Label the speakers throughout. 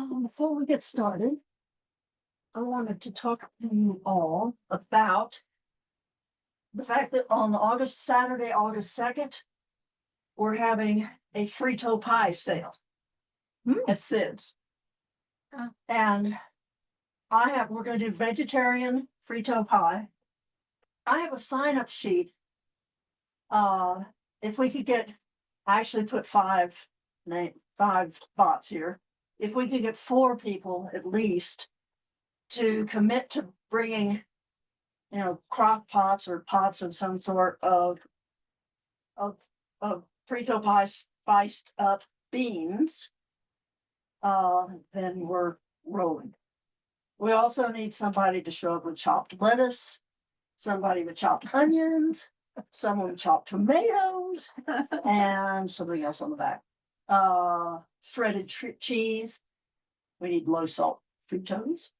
Speaker 1: Before we get started, I wanted to talk to you all about the fact that on Saturday, August 2nd, we're having a frito pie sale at Sid's. And we're going to do vegetarian frito pie. I have a sign-up sheet. If we could I actually put five spots here. If we could get 4 people at least to commit to bringing, crock pots or pots of some sort of frito pie spiced up beans, then we're rolling. We also need somebody to show up with chopped lettuce, somebody with chopped onions, someone with chopped tomatoes, and something else on the back. Shredded cheese. We need low salt fritos,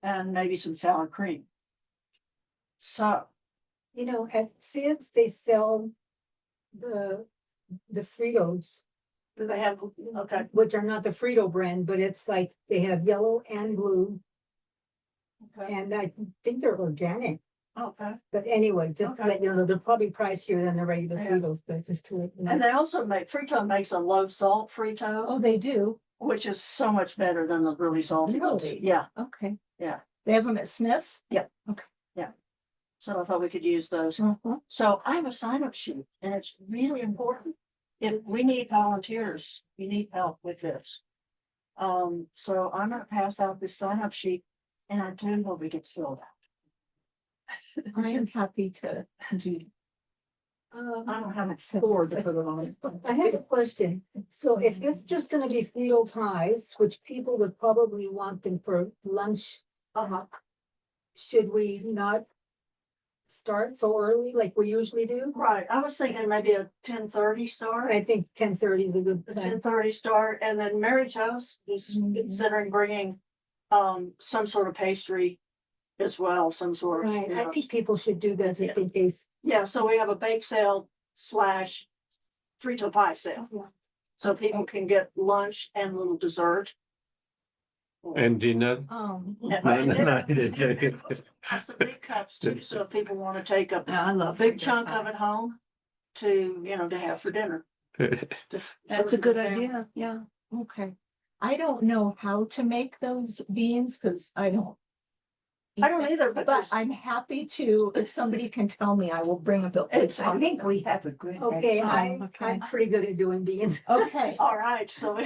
Speaker 1: and maybe some sour cream. So,
Speaker 2: at Sid's they sell the Fritos,
Speaker 1: do they have, okay,
Speaker 2: which are not the Frito brand, but it's like they have yellow and blue,
Speaker 1: okay,
Speaker 2: and I think they're organic.
Speaker 1: okay.
Speaker 2: But anyway, just to
Speaker 1: Okay.
Speaker 2: let you know, they're probably pricier than the regular
Speaker 1: Yeah.
Speaker 2: Fritos, but just to let you know.
Speaker 1: And they also Frito makes a low salt frito,
Speaker 2: Oh, they do?
Speaker 1: which is so much better than the really salty ones.
Speaker 2: Really?
Speaker 1: Yeah,
Speaker 2: Okay.
Speaker 1: Yeah.
Speaker 2: They have them at Smith's?
Speaker 1: so I thought we could use those. So I have a sign-up sheet, and it's really important. If we need volunteers, we need help with this. So I'm gonna pass out this sign-up sheet, and I do hope it gets filled out.
Speaker 2: I am happy to do.
Speaker 1: I don't have a board to put it on.
Speaker 2: I have a question. So if it's just gonna be Frito pies, which people would probably want them for lunch, should we not start so early like we usually do?
Speaker 1: Right, I was thinking maybe a 10:30 start.
Speaker 2: I think 10:30 is a good time.
Speaker 1: 10:30 start, and then Mary Jo's is considering bringing some sort of pastry as well, some sort of.
Speaker 2: Right, I think people should do that just in case.
Speaker 1: Yeah, so we have a bake sale / frito pie sale, so people can get lunch and a little dessert.
Speaker 3: And dinner.
Speaker 2: Um,
Speaker 1: Have some big cups too, so if people want to take a
Speaker 4: I love
Speaker 1: big
Speaker 4: frito
Speaker 1: chunk
Speaker 4: pie.
Speaker 1: of it home to, to have for dinner.
Speaker 4: That's a good idea, yeah.
Speaker 2: okay. I don't know how to make those beans because I don't.
Speaker 1: I don't either, but
Speaker 2: But I'm happy to, if somebody can tell me, I will bring a bill.
Speaker 4: I think we have a good.
Speaker 2: Okay, I'm pretty good at doing beans. Okay,
Speaker 1: All right, so.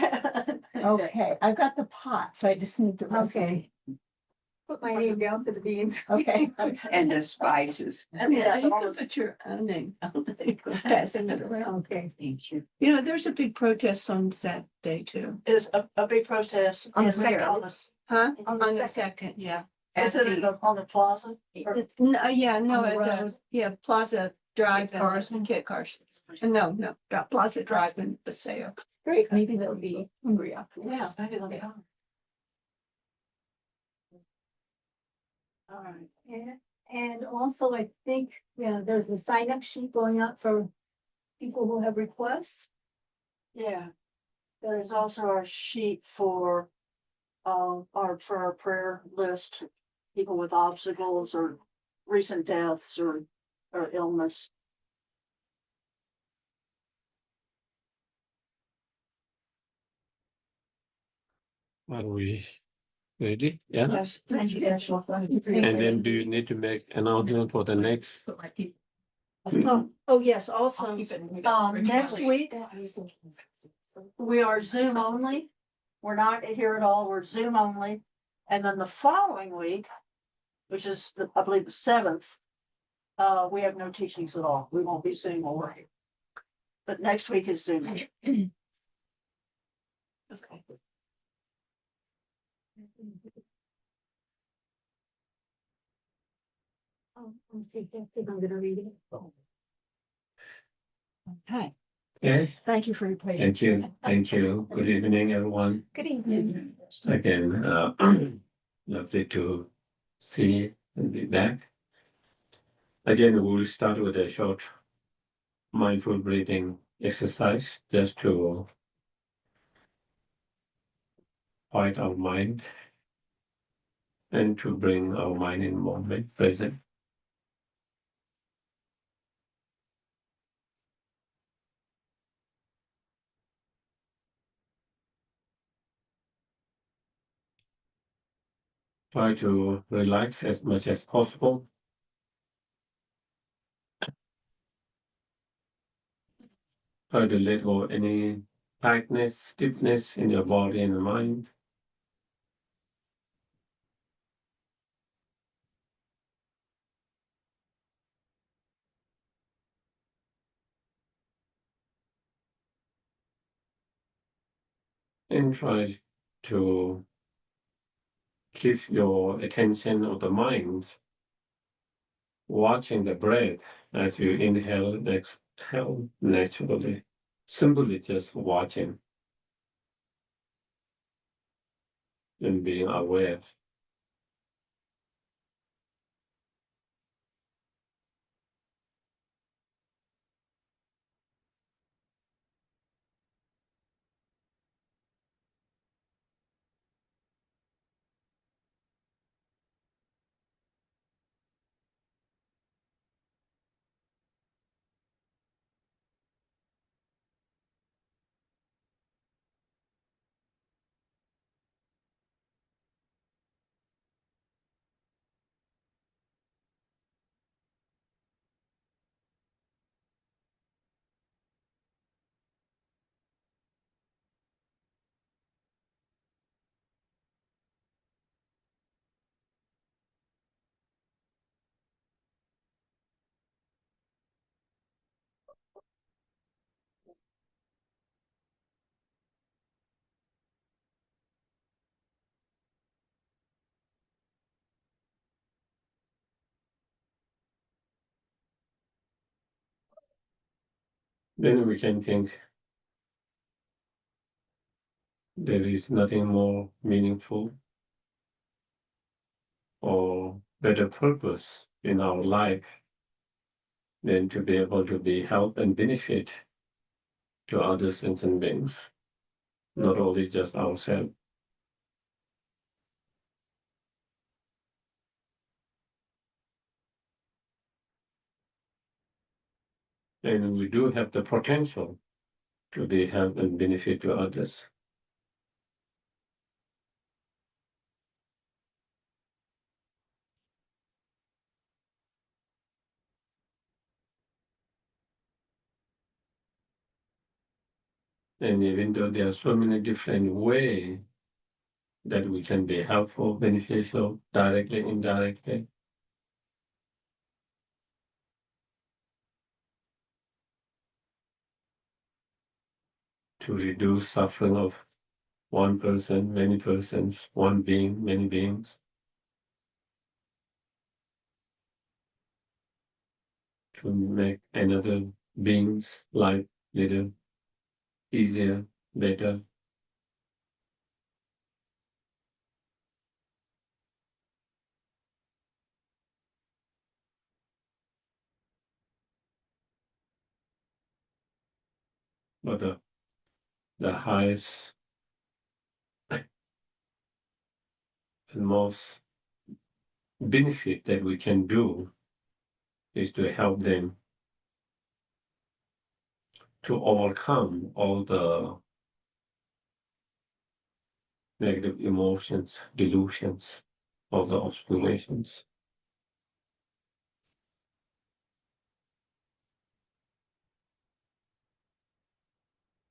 Speaker 2: okay, I've got the pots, I just need the
Speaker 4: Okay.
Speaker 2: recipe. Put my name down for the beans. Okay.
Speaker 4: And the spices.
Speaker 1: And
Speaker 4: Yeah,
Speaker 1: that's
Speaker 4: you
Speaker 1: all
Speaker 4: can
Speaker 1: of-
Speaker 4: put your name, passing it around.
Speaker 2: Okay.
Speaker 4: Thank you. There's a big protest on Saturday too.
Speaker 1: Is a big protest.
Speaker 2: On the
Speaker 1: in
Speaker 2: second.
Speaker 1: Dallas.
Speaker 4: Huh?
Speaker 2: On the second.
Speaker 4: Yeah.
Speaker 1: Is
Speaker 4: At
Speaker 1: it
Speaker 4: the-
Speaker 1: on the plaza? Or-
Speaker 4: No, yeah, no,
Speaker 1: On the
Speaker 4: at
Speaker 1: road?
Speaker 4: the Plaza Drive
Speaker 1: Kit
Speaker 4: cars and kit cars. No, Plaza Drive and Paseo.
Speaker 2: Great, maybe they'll be hungry after.
Speaker 1: Yeah, maybe they'll be home. All right.
Speaker 2: And also, I think, there's a sign-up sheet going out for people who have requests.
Speaker 1: Yeah. There's also our sheet for our prayer list, people with obstacles or recent deaths or illness.
Speaker 3: Are we ready? Yeah.
Speaker 1: Yes, thank you, Angela.
Speaker 3: And then do you need to make announcement for the next?
Speaker 1: Oh, yes, also, next week, we are Zoom only. We're not here at all, we're Zoom only. And then the following week, which is, I believe, the 7th, we have no teachings at all. We won't be Zoom or. But next week is Zoom. Okay.
Speaker 2: I'm gonna read it.
Speaker 1: Okay,
Speaker 3: Okay,
Speaker 1: thank you for your patience.
Speaker 3: thank you. Good evening, everyone.
Speaker 2: Good evening.
Speaker 3: Again, lovely to see and be back. Again, we'll start with a short mindful breathing exercise just to quiet our mind and to bring our mind in moment present. Try to relax as much as possible. Try to let go any tightness, stiffness in your body and mind. And try to keep your attention of the mind watching the breath as you inhale and exhale naturally. Simply just watching and being aware. Then we can think there is nothing more meaningful or better purpose in our life than to be able to be help and benefit to other sentient beings, not only just ourselves. And we do have the potential to be help and benefit to others. And even though there are so many different ways that we can be helpful, beneficial, directly, indirectly, to reduce suffering of one person, many persons, one being, many beings, to make another being's life little easier, better. But the highest and most benefit that we can do is to help them to overcome all the negative emotions, delusions, all the obscurations,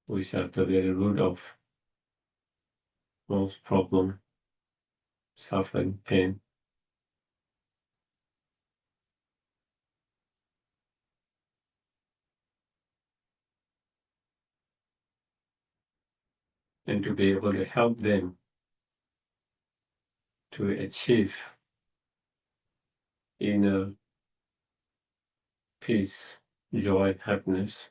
Speaker 3: which are the very root of most problem, suffering, pain. And to be able to help them to achieve inner peace, joy, happiness.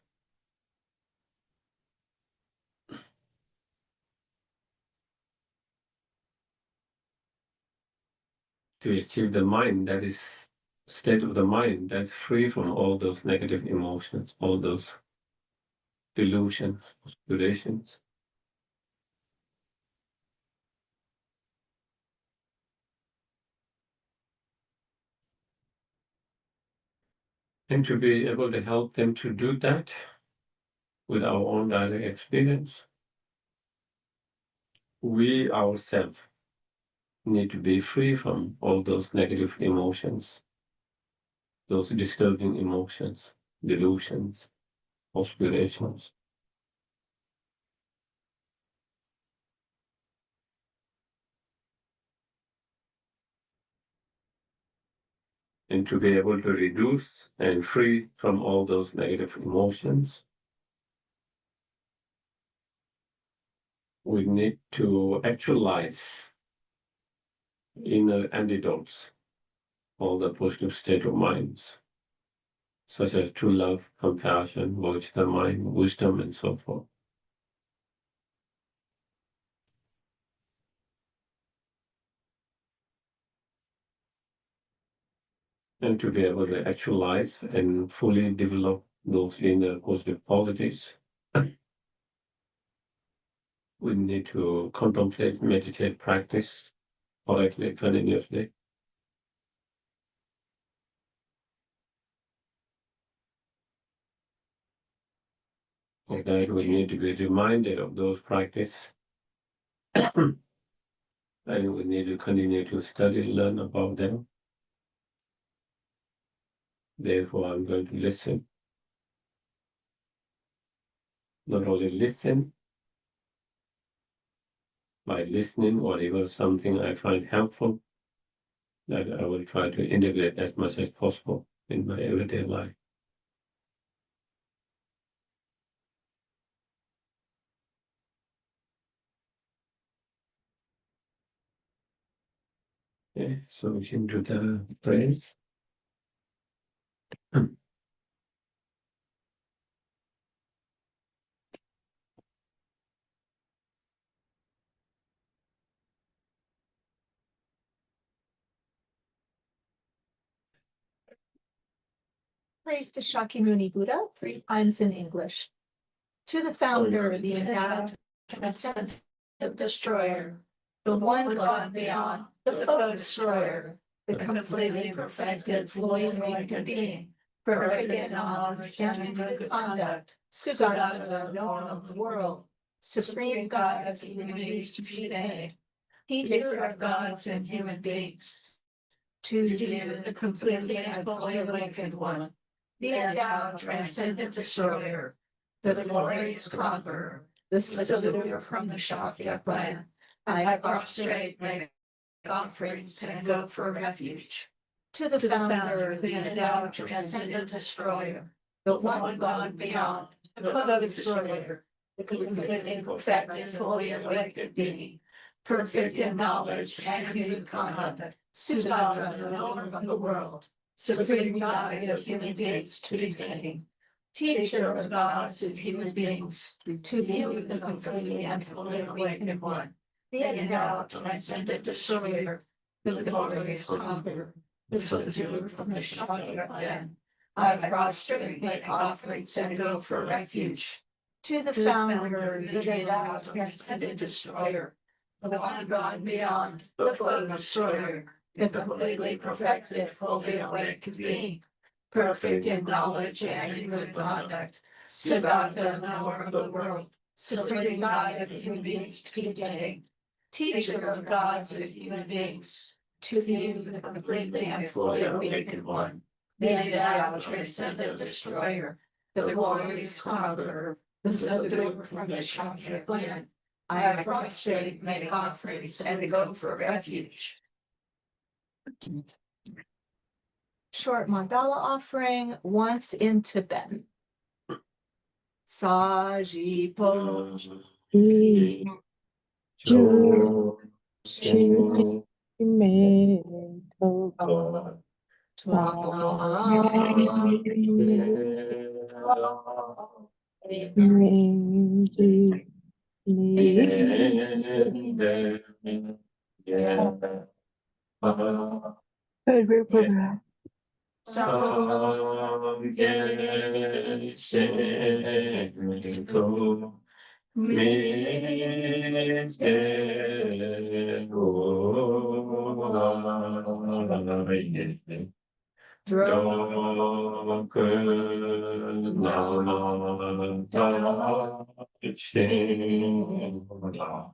Speaker 3: To achieve the mind that is state of the mind that's free from all those negative emotions, all those delusions, aspirations. And to be able to help them to do that with our own direct experience, we ourselves need to be free from all those negative emotions, those disturbing emotions, delusions, aspirations. And to be able to reduce and free from all those negative emotions, we need to actualize inner antidotes, all the positive state of minds, such as true love, compassion, logical mind, wisdom, and so forth. And to be able to actualize and fully develop those inner positive qualities, we need to contemplate, meditate, practice correctly, continuously. For that, we need to be reminded of those practice. And we need to continue to study, learn about them. Therefore, I'm going to listen. Not only listen, by listening, whatever something I find helpful, that I will try to integrate as much as possible in my everyday life. Okay, so we can do the prayers.
Speaker 2: Praise to Shakyamuni Buddha 3 times in English. To the founder, the endowed, transcendent destroyer, the one God beyond, the foe destroyer, the completely perfected, fully awakened being, perfect in knowledge and in good conduct, Sugata, knower of the world, supreme God of human beings today, teacher of gods and human beings, to you, the completely and fully awakened one, the endowed, transcendent destroyer, the glorious conqueror, the saluter from the Shakya clan. I prostrate, make offerings, and go for refuge. To the founder, the endowed, transcendent destroyer, the one God beyond, the foe destroyer, the completely perfected, fully awakened being, perfect in knowledge and in good conduct, Sugata, the knower of the world, supreme guide of human beings to be teacher of gods and human beings, to you, the completely and fully awakened one, the endowed, transcendent destroyer, the glorious conqueror, the saluter from the Shakya clan. I prostrate, make offerings, and go for refuge. To the founder, the endowed, transcendent destroyer, the one God beyond, the foe destroyer, the completely perfected, fully awakened being, perfect in knowledge and in good conduct, Sugata, knower of the world, supreme guide of human beings today, teacher of gods and human beings, to you, the completely and fully awakened one, the endowed, transcendent destroyer, the glorious conqueror, the saluter from the Shakya clan. I prostrate, make offerings, and go for refuge. Short mandala offering once in Tibetan. Sajipo
Speaker 5: Ju Chi Me To Ning Ji Ni Favorite program.
Speaker 3: do kun na da chin la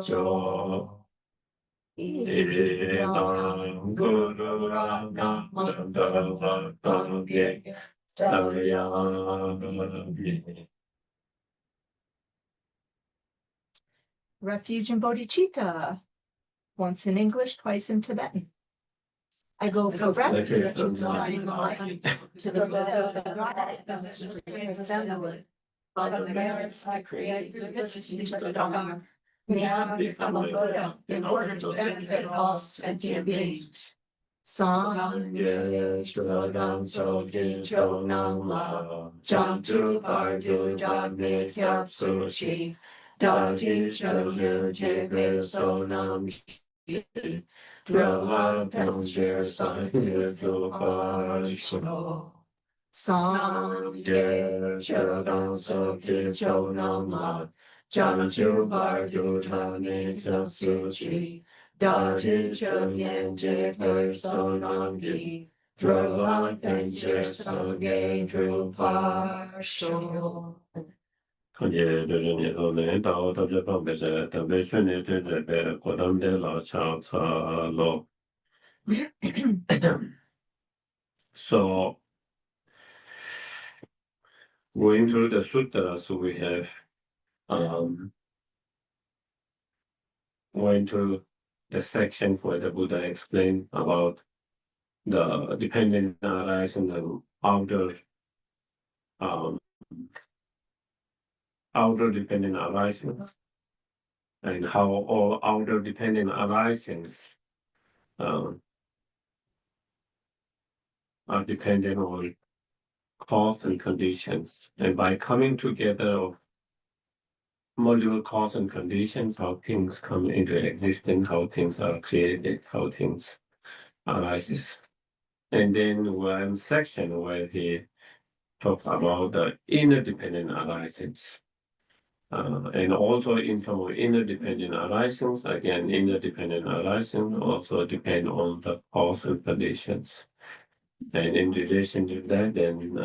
Speaker 3: jo idam guru rama da
Speaker 4: Refuge and bodhicitta. Once in English, twice in Tibetan. I go for refuge to the Buddha, by the merits I create through this distinctive Dharma. Now become a Buddha in order to benefit all sentient beings. Song ye shrodam soji chonam la jam tu pardu jam ne kyab sushi dati choyu jebe sonam ki drava pamjir sahir tu Song ye shrodam soji chonam la jam tu pardu jam ne kyab sushi Dati Choyen Jepar Sonamji Drova Pencher Sange Drupar Shol.
Speaker 3: ye de zhen ye ne dao da zhe bang be zhe dan bei shun ne de zhe be guo dam de la cha ca lo. So going through the sutras, we have going to the section where the Buddha explained about the dependent arising and outer dependent arisings, and how all outer dependent arisings are dependent on cause and conditions. And by coming together of multiple cause and conditions, how things come into existence, how things are created, how things arises. And then one section where he talked about the interdependent arisings. And also in terms of interdependent arisings, again, interdependent arising also depend on the cause and conditions. And in relation to that, then,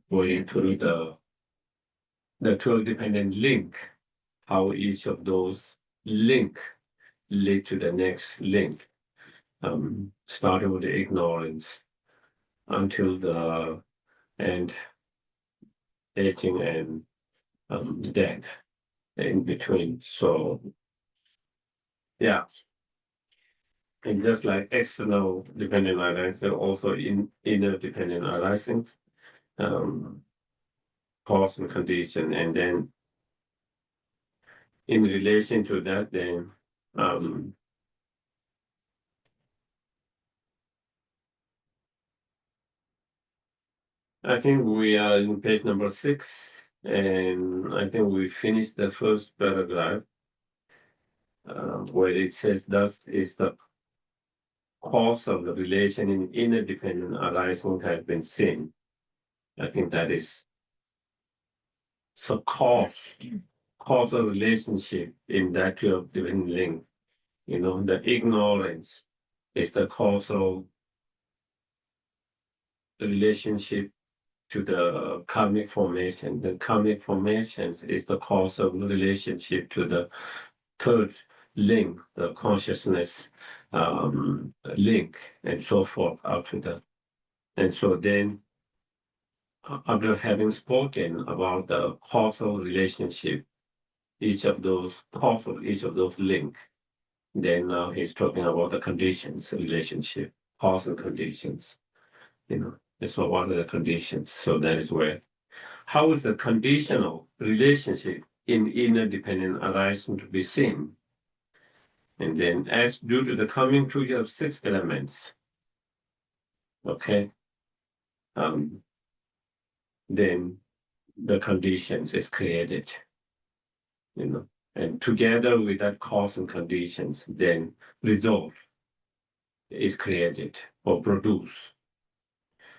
Speaker 3: going through the 12 dependent link, how each of those link lead to the next link, starting with the ignorance until the end, aging and death in between. So, yeah. And just like external dependent arising, also inner dependent arisings, cause and condition, and then in relation to that, then I think we are in page number 6, and I think we finished the first paragraph where it says, "Thus is the cause of the relation in interdependent arising has been seen." I think that is so causal relationship in that 12 different link. The ignorance is the causal relationship to the karmic formation. The karmic formations is the causal relationship to the third link, the consciousness link, and so forth up to that. And so then, after having spoken about the causal relationship, each of those link, then now he's talking about the conditions, relationship, causal conditions. So what are the conditions? So that is where, how is the conditional relationship in inner dependent arising to be seen? And then as due to the coming together of 6 elements, okay, then the conditions is created, and together with that cause and conditions, then result is created or produced.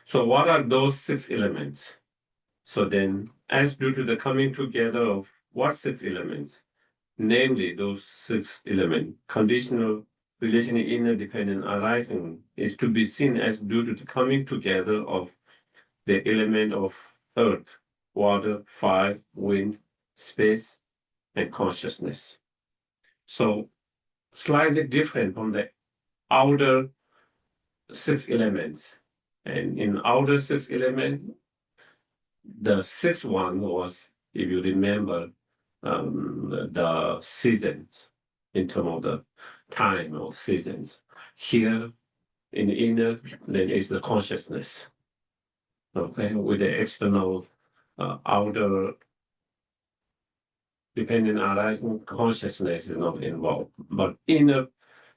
Speaker 3: So what are those 6 elements? So then, as due to the coming together of what 6 elements? namely those 6 elements, conditional relation inner dependent arising is to be seen as due to the coming together of the element of earth, water, fire, wind, space, and consciousness. So slightly different from the outer 6 elements. And in outer 6 elements, the 6th one was, if you remember, the seasons in terms of the time or seasons. Here in the inner, then is the consciousness. Okay, with the external outer dependent arising consciousness is not involved, but inner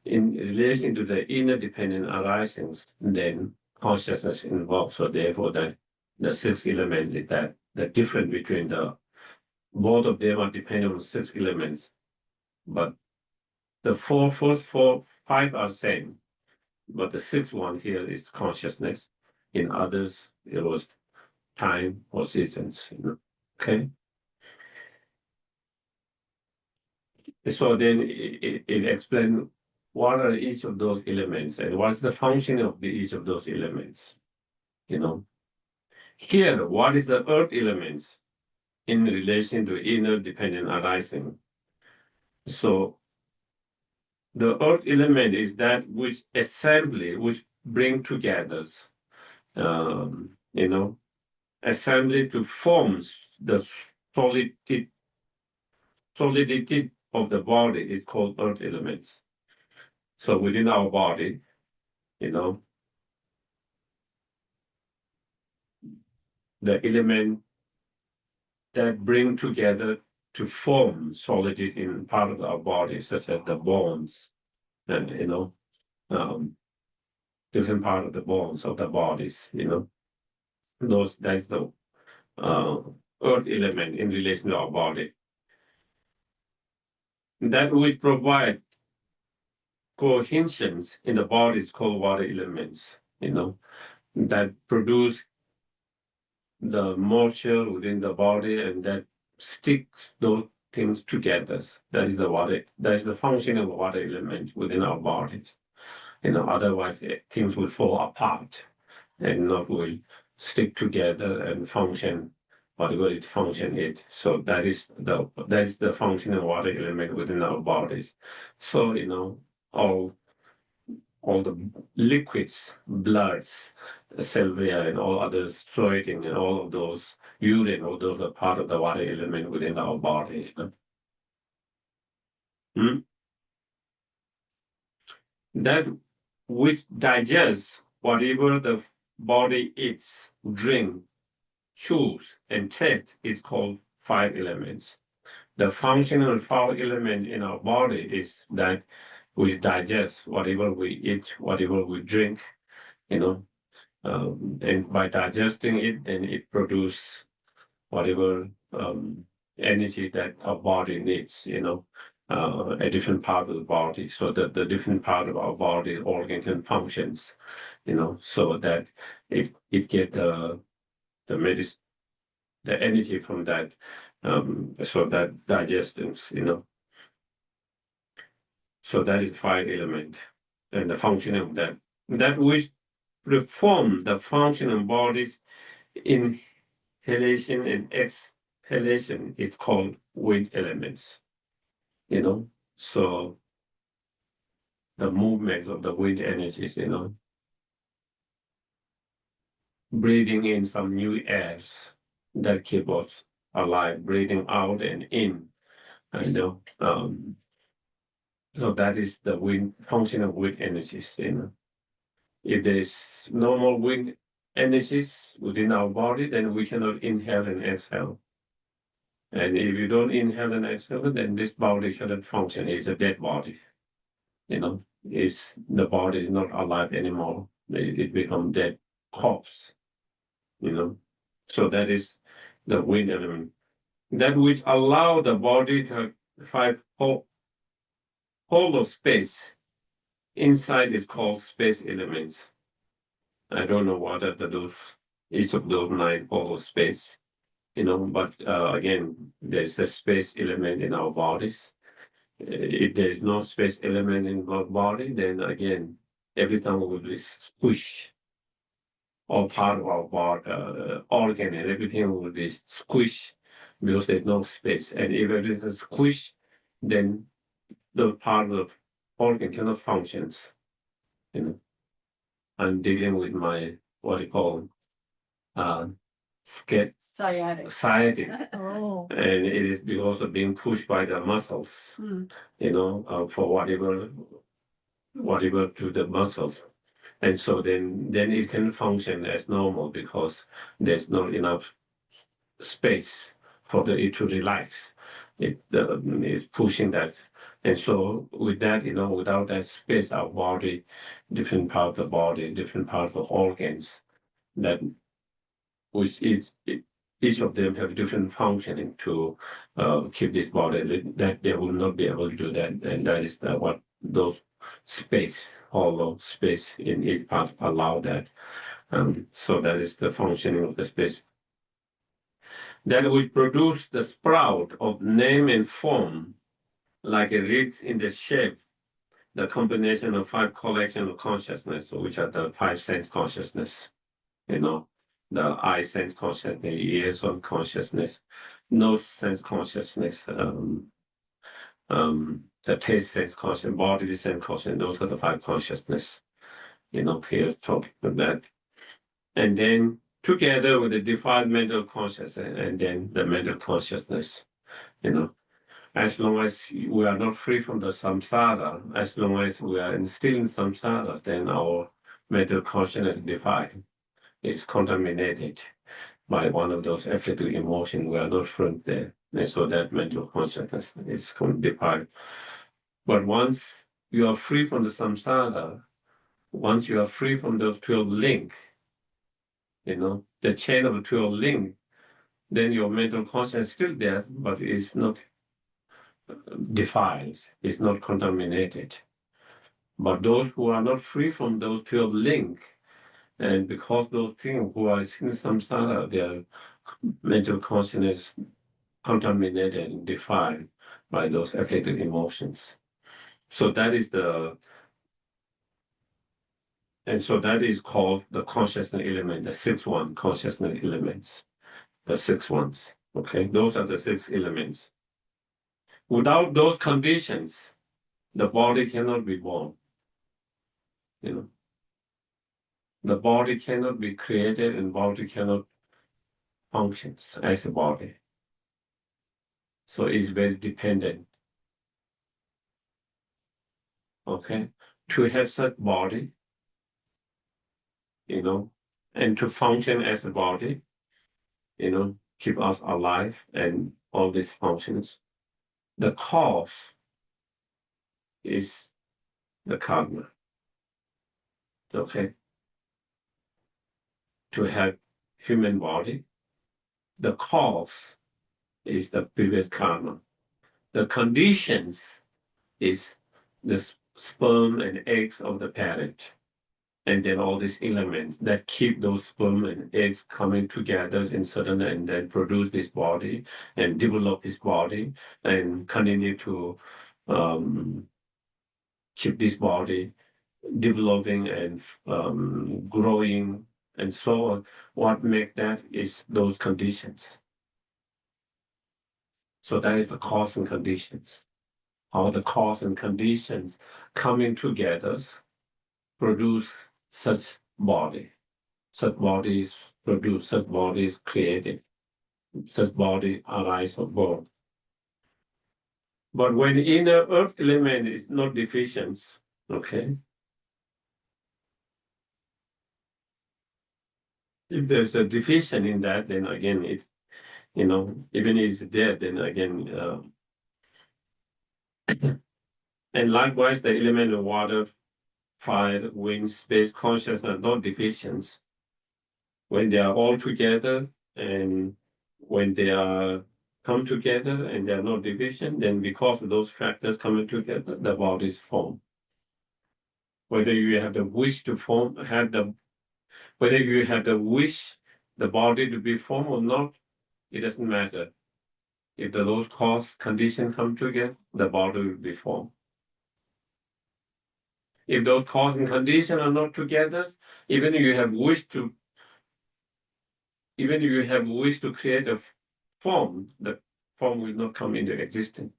Speaker 3: in relation to the inner dependent arisings, then consciousness involved. So therefore, that the 6th element is that the difference between the both of them are dependent on 6 elements, but the first 5 are same, but the 6th one here is consciousness. In others, it was time or seasons. Okay. So then it explains what are each of those elements and what's the function of each of those elements. Here, what is the earth elements in relation to inner dependent arising? So the earth element is that which assembly, which bring together, assembly to form the solidity of the body is called earth elements. So within our body, the element that bring together to form solidity in part of our body, such as the bones, and different part of the bones of the bodies, that's the earth element in relation to our body. That which provide cohesions in the body is called water elements, that produce the moisture within the body and that sticks those things together. That is the water. That is the function of the water element within our bodies. Otherwise things will fall apart and not will stick together and function whatever it function is. So that is the function of water element within our bodies. So all the liquids, bloods, salvia and all others, sweating and all of those, urine, all those are part of the water element within our body. That which digests whatever the body eats, drink, chews, and taste is called 5 elements. The functional 5 element in our body is that we digest whatever we eat, whatever we drink, and by digesting it, then it produces whatever energy that our body needs, a different part of the body, so that the different part of our body organ can functions, so that it get the medicine, the energy from that, so that digestions, So that is 5 element and the function of that. That which perform the function of bodies inhalation and exhalation is called wind elements. So the movement of the wind energies, breathing in some new airs that keep us alive, breathing out and in, so that is the wind function of wind energies. If there's normal wind energies within our body, then we cannot inhale and exhale. And if you don't inhale and exhale, then this body cannot function. It's a dead body. The body is not alive anymore. It becomes dead corpse. So that is the wind element. That which allow the body to find hollow space inside is called space elements. I don't know what are each of those 9 hollow space, but again, there's a space element in our bodies. If there is no space element in our body, then again, everything will be squished. All part of our body, organ and everything will be squished because there's no space. And if everything is squished, then the part of organ cannot functions. You know, I'm dealing with my what you call
Speaker 4: Sciatic.
Speaker 3: sciatic,
Speaker 4: Oh.
Speaker 3: and it is because of being pushed by the muscles. You know, for whatever to the muscles. And so then it can function as normal because there's not enough space for it to relax. It is pushing that. And so with that, you know, without that space, our body, different part of the body, different part of the organs, that which is each of them have different functioning to keep this body, that they will not be able to do that. And that is what those space, hollow space in each part allow that. So that is the functioning of the space. That which produce the sprout of name and form, like a reeds in the shape, the combination of 5 collection of consciousness, which are the 5 sense consciousness, you know, the eye sense consciousness, the ears on consciousness, nose sense consciousness, the taste sense consciousness, body sense consciousness, those are the 5 consciousness, you know, here talking about that. And then together with the defiled mental consciousness and then the mental consciousness, you know, as long as we are not free from the samsara, as long as we are still in samsara, then our mental consciousness is defiled. It's contaminated by one of those afflictive emotions. We are not free there. And so that mental consciousness is defiled. But once you are free from the samsara, once you are free from those 12 links, you know, the chain of 12 links, then your mental consciousness is still there, but it's not defiled, it's not contaminated. But those who are not free from those 12 links, and because those things who are in samsara, their mental consciousness contaminated and defiled by those afflicted emotions. So that is that is called the consciousness element, the 6th one, consciousness elements, the 6 ones. Okay, those are the 6 elements. Without those conditions, the body cannot be born. You know, the body cannot be created and body cannot function as a body. So it's very dependent. Okay, to have such body, you know, and to function as a body, you know, keep us alive and all these functions. The cause is the karma. Okay, to have human body, the cause is the previous karma. The conditions is the sperm and eggs of the parent. And then all these elements that keep those sperm and eggs coming together in certain and then produce this body and develop this body and continue to keep this body developing and growing and so on. What make that is those conditions. So that is the cause and conditions. How the cause and conditions coming together produce such body. Such body is produced, such body is created, such body arise or born. But when inner earth element is not deficient, okay, if there's a deficient in that, then again it, you know, even if it's there, then again, and likewise the element of water, fire, wind, space, consciousness are not deficient. When they are all together and when they are come together and they are not division, then because of those factors coming together, the body is formed. Whether you have the wish to form, whether you have the wish the body to be formed or not, it doesn't matter. If those cause conditions come together, the body will be formed. If those cause and conditions are not together, even if you have wish to create a form, the form will not come into existence.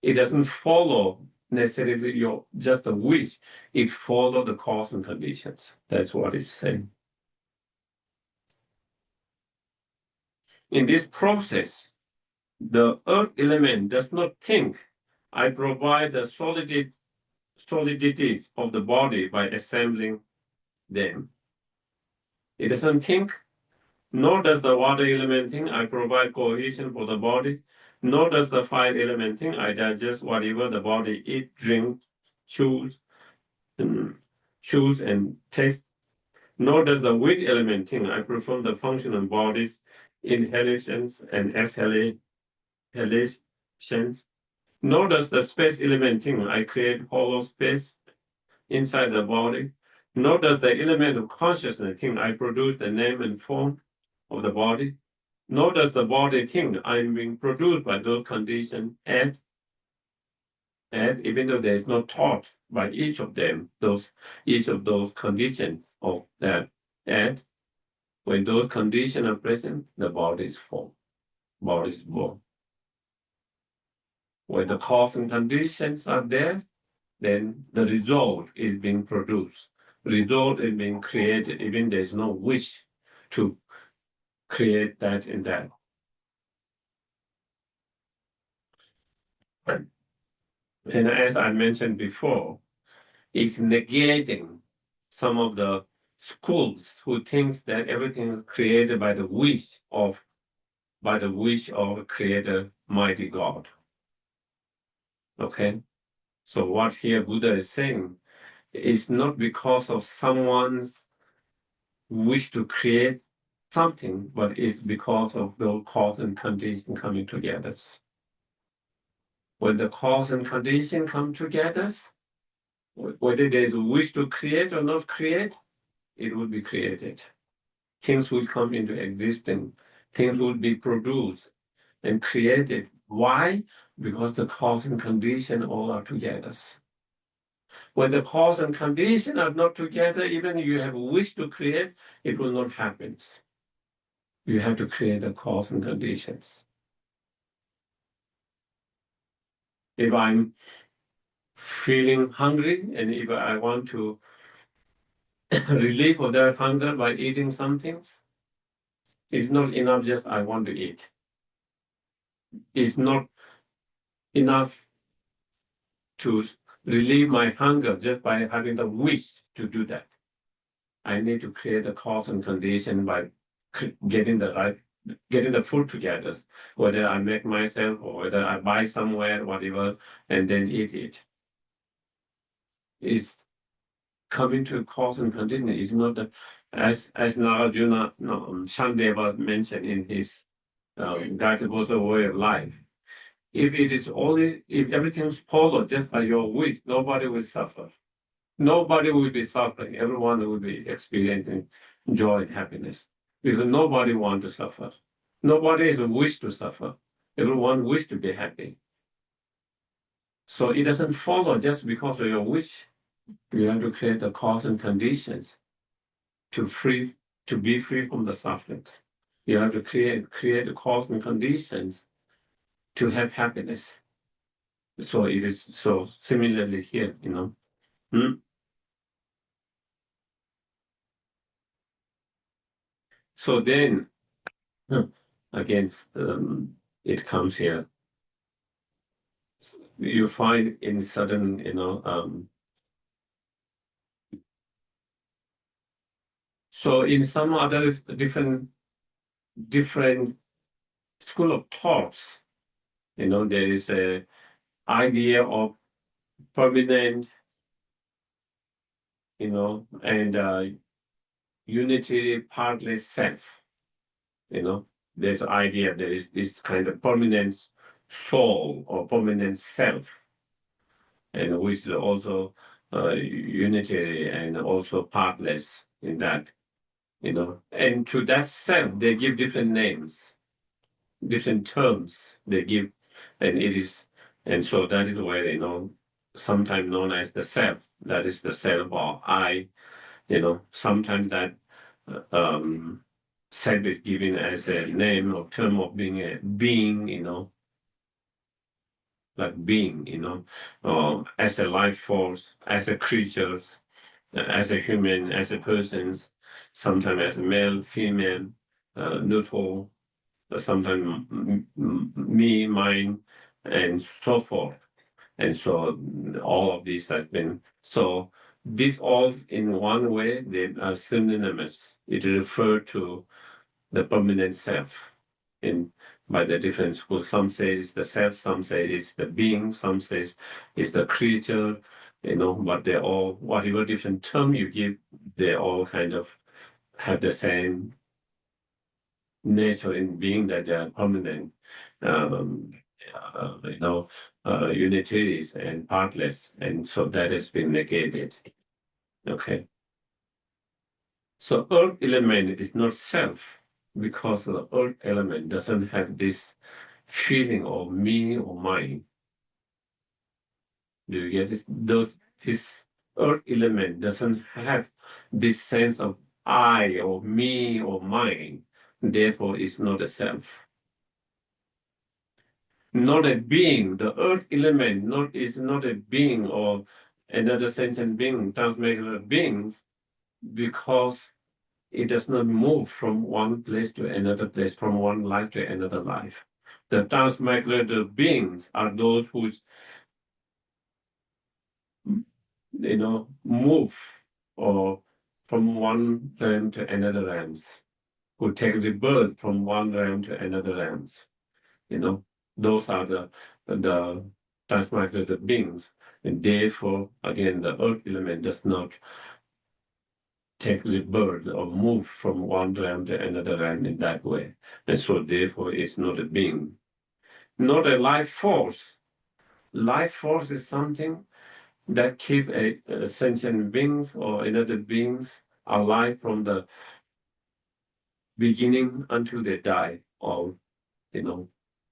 Speaker 3: It doesn't follow necessarily your just a wish. It follows the cause and conditions. That's what it's saying. In this process, the earth element does not think I provide the solidity of the body by assembling them. It doesn't think, nor does the water element think I provide cohesion for the body, nor does the fire element think I digest whatever the body eat, drink, choose and taste, nor does the wind element think I perform the function of bodies, inhalations and exhalations, nor does the space element think I create hollow space inside the body, nor does the element of consciousness think I produce the name and form of the body, nor does the body think I'm being produced by those conditions, and even though there is no thought by each of them, each of those conditions of that, and when those conditions are present, the body is formed, body is born. When the cause and conditions are there, then the result is being produced. Result is being created, even there's no wish to create that and that. And as I mentioned before, it's negating some of the schools who thinks that everything is created by the wish of Creator, mighty God. Okay, so what here Buddha is saying is not because of someone's wish to create something, but it's because of the cause and condition coming together. When the cause and condition come together, whether there's a wish to create or not create, it will be created. Things will come into existence. Things will be produced and created. Why? Because the cause and condition all are together. When the cause and condition are not together, even if you have a wish to create, it will not happen. You have to create the cause and conditions. If I'm feeling hungry and if I want to relieve of that hunger by eating some things, it's not enough just I want to eat. It's not enough to relieve my hunger just by having the wish to do that. I need to create a cause and condition by getting the food together, whether I make myself or whether I buy somewhere, whatever, and then eat it. It's coming to cause and condition. It's not as Nagarjuna Shandeva mentioned in his guided way of life. If everything's followed just by your wish, nobody will suffer. Nobody will be suffering. Everyone will be experiencing joy and happiness. Because nobody wants to suffer. Nobody is a wish to suffer. Everyone wish to be happy. So it doesn't follow just because of your wish. You have to create the cause and conditions to be free from the sufferings. You have to create the cause and conditions to have happiness. So it is so similarly here, So then, again, it comes here. You find in certain, so in some other different school of thoughts, there is a idea of permanent, and unity, partless self. There's idea there is this kind of permanent soul or permanent self, and which is also unitary and also partless in that, and to that self they give different names. different terms they give, and it is, and so that is where, sometimes known as the self, that is the self or I, sometimes that self is given as a name or term of being a being, like being, or as a life force, as a creatures, as a human, as a persons, sometimes as a male, female, neutral, sometimes me, mine, and so forth. And so all of these have been, so these all in one way, they are synonymous. It refers to the permanent self in by the different schools. Some say it's the self, some say it's the being, some say it's the creature, but they all, whatever different term you give, they all kind of have the same nature in being, that they are permanent, um, unitaries and partless, and so that has been negated. Okay. So earth element is not self, because the earth element doesn't have this feeling of me or mine. Do you get it? This earth element doesn't have this sense of I or me or mine. Therefore, it's not a self. Not a being. The earth element is not a being or another sentient being, transmaterial beings, because it does not move from one place to another place, from one life to another life. The transmigrated beings are those who, move or from one realm to another realms, who take rebirth from one realm to another realms. Those are the transmigrated beings. And therefore, again, the earth element does not take rebirth or move from one realm to another realm in that way. And so therefore it's not a being, not a life force. Life force is something that keep a sentient beings or another beings alive from the beginning until they die, or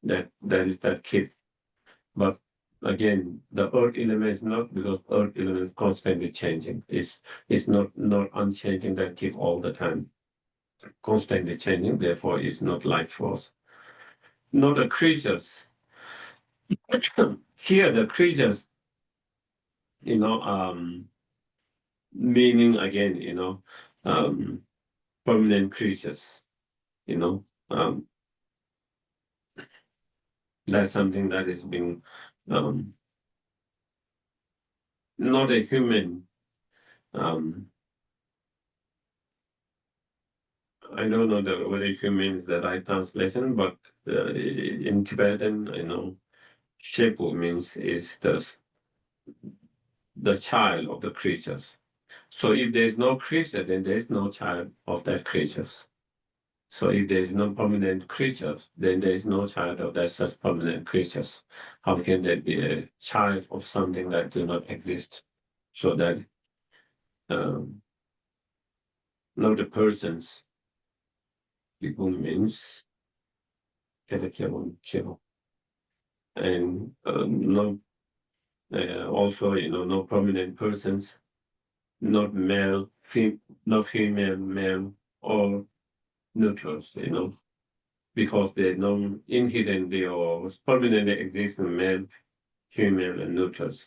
Speaker 3: that is that keep. But again, the earth element is not, because earth element is constantly changing. It's not unchanging, that keep all the time, constantly changing. Therefore, it's not life force. Not the creatures. Here, the creatures, meaning again, permanent creatures. That's something that is being not a human. I don't know whether human is the right translation, but in Tibetan, Shepu means is the child of the creatures. So if there is no creature, then there is no child of that creatures. So if there is no permanent creatures, then there is no child of that such permanent creatures. How can there be a child of something that do not exist? So that not the persons, people means and no also no permanent persons, not male, not female, male, or neutrals, because they don't inherently or permanently exist in male, female, and neutrals.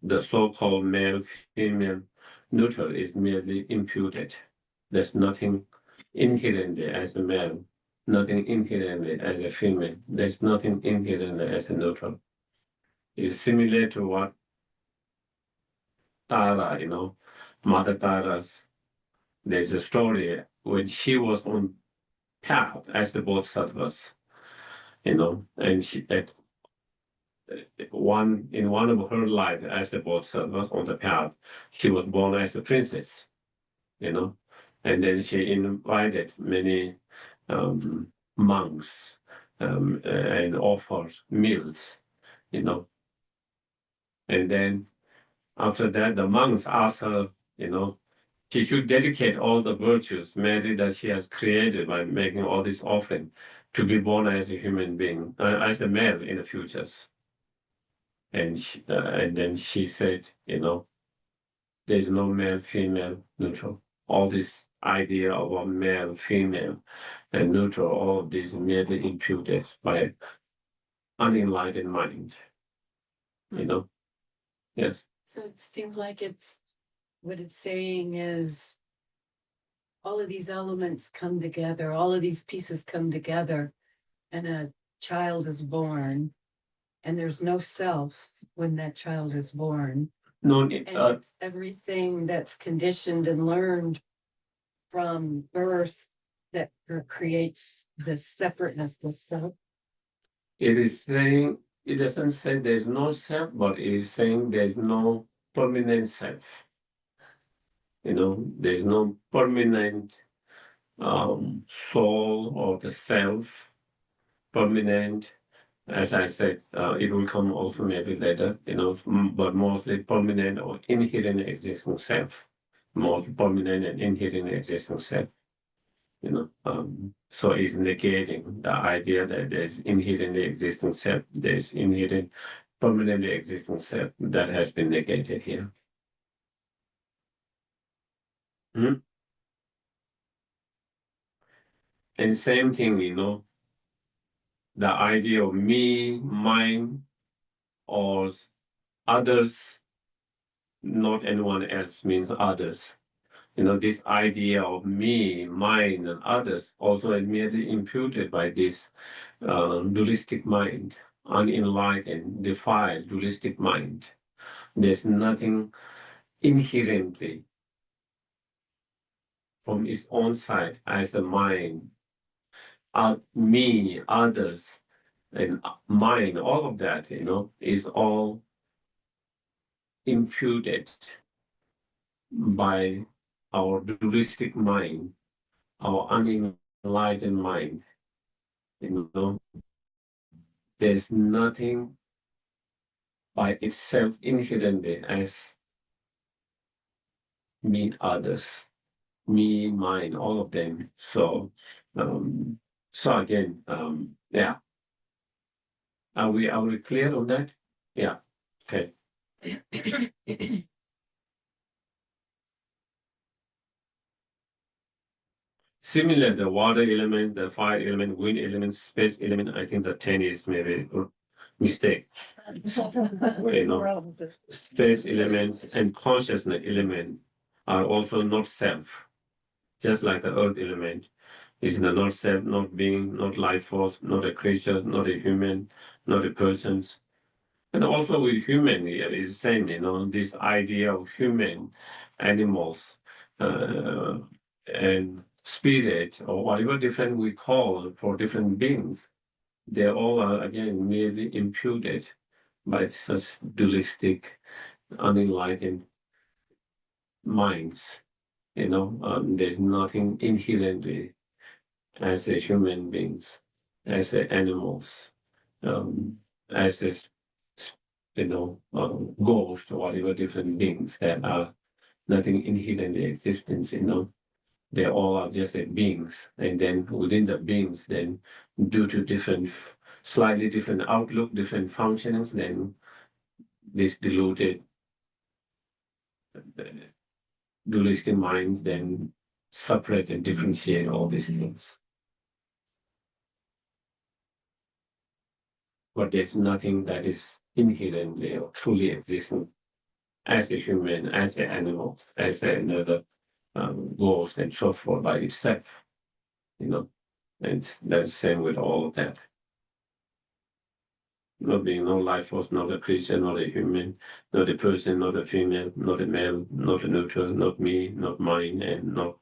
Speaker 3: The so-called male, female, neutral is merely imputed. There's nothing inherently as a male, nothing inherently as a female. There's nothing inherently as a neutral. It's similar to what Tara, Mother Tara's. There's a story when she was on path as the bodhisattvas, and she at in one of her life as the bodhisattvas on the path, she was born as a princess, and then she invited many monks and offered meals, and then after that the monks asked her, she should dedicate all the virtues merely that she has created by making all this offering to be born as a human being, as a male in the futures. And then she said, there's no male, female, neutral. All this idea about male, female, and neutral, all of this merely imputed by unenlightened mind. Yes.
Speaker 6: So it seems like what it's saying is all of these elements come together, all of these pieces come together, and a child is born, and there's no self when that child is born.
Speaker 3: No,
Speaker 6: And it's everything that's conditioned and learned from birth that creates this separateness, this self.
Speaker 3: it is saying, it doesn't say there's no self, but it is saying there's no permanent self. There's no permanent soul or the self, permanent. As I said, it will come also maybe later, but mostly permanent or inherent existing self, more permanent and inherent existing self. So it's negating the idea that there's inherently existing self, there's inherent permanently existing self that has been negated here. And same thing, the idea of me, mine, or others, not anyone else means others. This idea of me, mine, and others also immediately imputed by this dualistic mind, unenlightened, defiled dualistic mind. There's nothing inherently from its own side as the mind, me, others, and mine, all of that, is all imputed by our dualistic mind, our unenlightened mind. There's nothing by itself inherently as me, others, me, mine, all of them. So again, yeah. Are we clear on that? Yeah. Okay. Similar, the water element, the fire element, wind element, space element, I think the 10 is maybe a mistake. Space elements and consciousness element are also not self, just like the earth element is not self, not being, not life force, not a creature, not a human, not a person. And also with human here is the same, this idea of human, animals, and spirit, or whatever different we call for different beings, they all are again merely imputed by such dualistic, unenlightened minds. There's nothing inherently as a human beings, as a animals, as a ghost or whatever different beings that are nothing inherently existence. They all are just beings, and then within the beings, then due to slightly different outlook, different functionings, then this diluted dualistic mind then separate and differentiate all these things. But there's nothing that is inherently or truly existing as a human, as an animal, as another ghost and so forth by itself. And that's the same with all of that. Not being no life force, not a creature, not a human, not a person, not a female, not a male, not a neutral, not me, not mine, and not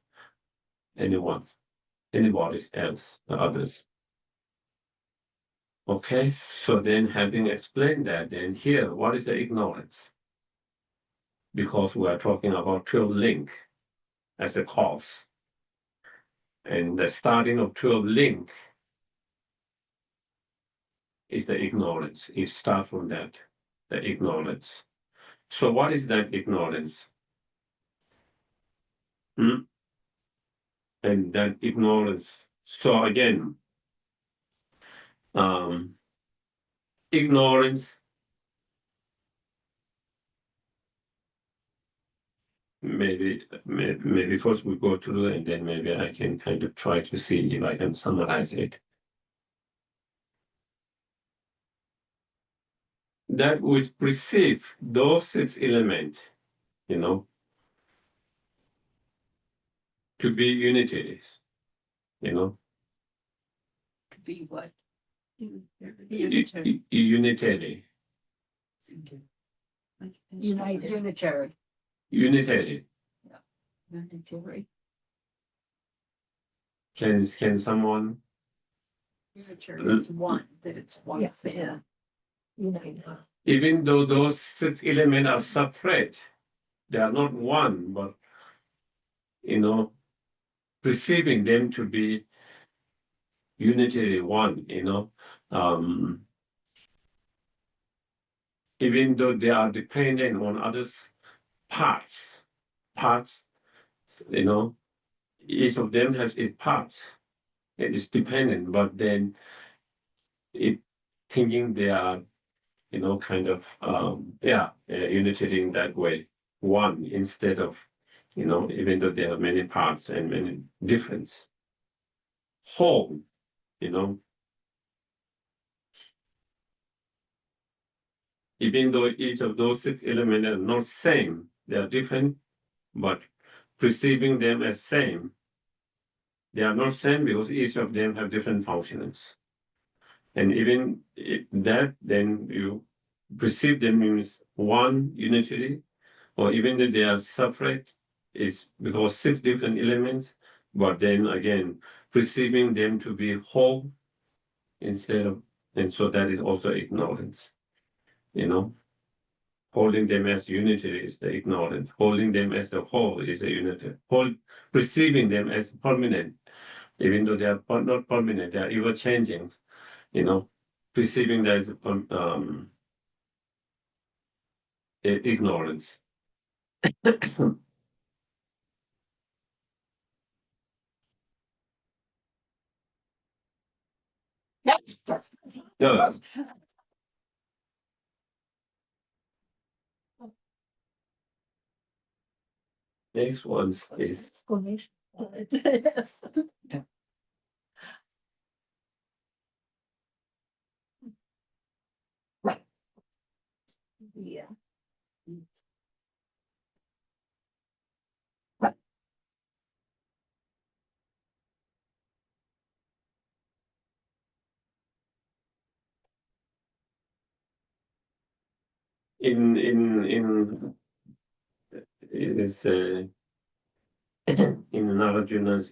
Speaker 3: anybody else, the others. Okay, so then having explained that, then here, what is the ignorance? Because we are talking about 12 link as a cause. And the starting of 12 link is the ignorance. It starts from that, the ignorance. So what is that ignorance? Hmm? And that ignorance. So again, ignorance. Maybe first we go through and then maybe I can kind of try to see if I can summarize it. That would perceive those six elements, you know, to be unities, you know,
Speaker 1: To be what?
Speaker 3: unitary,
Speaker 1: United.
Speaker 6: Unitary.
Speaker 3: unitary.
Speaker 1: Unitary.
Speaker 3: Can someone?
Speaker 6: Unitary is one, that it's one
Speaker 1: Yeah,
Speaker 6: thing.
Speaker 1: yeah. United.
Speaker 3: Even though those six elements are separate, they are not one, but you know, perceiving them to be unitary one, you know, even though they are dependent on others' parts, you know, each of them has its parts. It is dependent, but then it thinking they are, you know, kind of, unitary in that way, one instead of, you know, even though there are many parts and many difference, whole, you know, even though each of those six elements are not same, they are different, but perceiving them as same, they are not same because each of them have different functions. And even that, then you perceive them means one unitary, or even if they are separate, it's because six different elements, but then again, perceiving them to be whole instead of, and so that is also ignorance, you know. Holding them as unitary is the ignorance. Holding them as a whole is a unity. Perceiving them as permanent, even though they are not permanent, they are ever changing, you know, perceiving that as ignorance. Yeah. Next one is
Speaker 1: Exclamation. Yes. Yeah.
Speaker 3: in it is in Nagarjuna's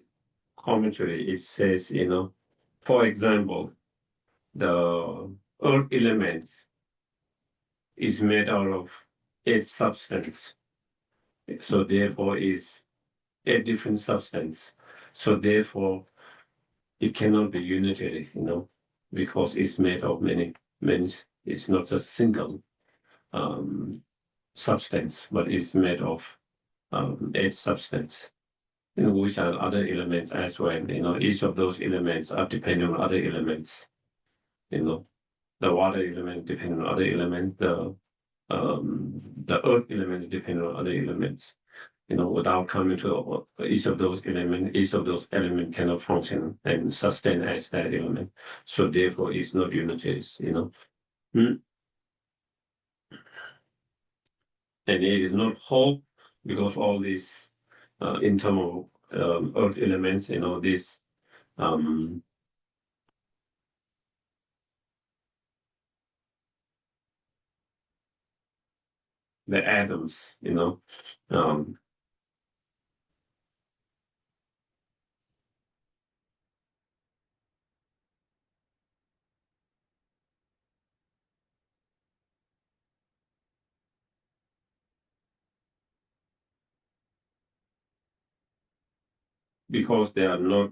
Speaker 3: commentary. It says, you know, for example, the earth element is made out of eight substance, so therefore is eight different substance. So therefore, it cannot be unitary, you know, because it's made of many. Means it's not a single substance, but it's made of eight substance, you know, which are other elements as well. You know, each of those elements are dependent on other elements. You know, the water element depending on other elements, the earth element depending on other elements. You know, without coming to each of those elements cannot function and sustain as that element. So therefore, it's not unitary. You know. Hmm? And it is not whole because all these internal earth elements, you know, these the atoms, you know, because they are not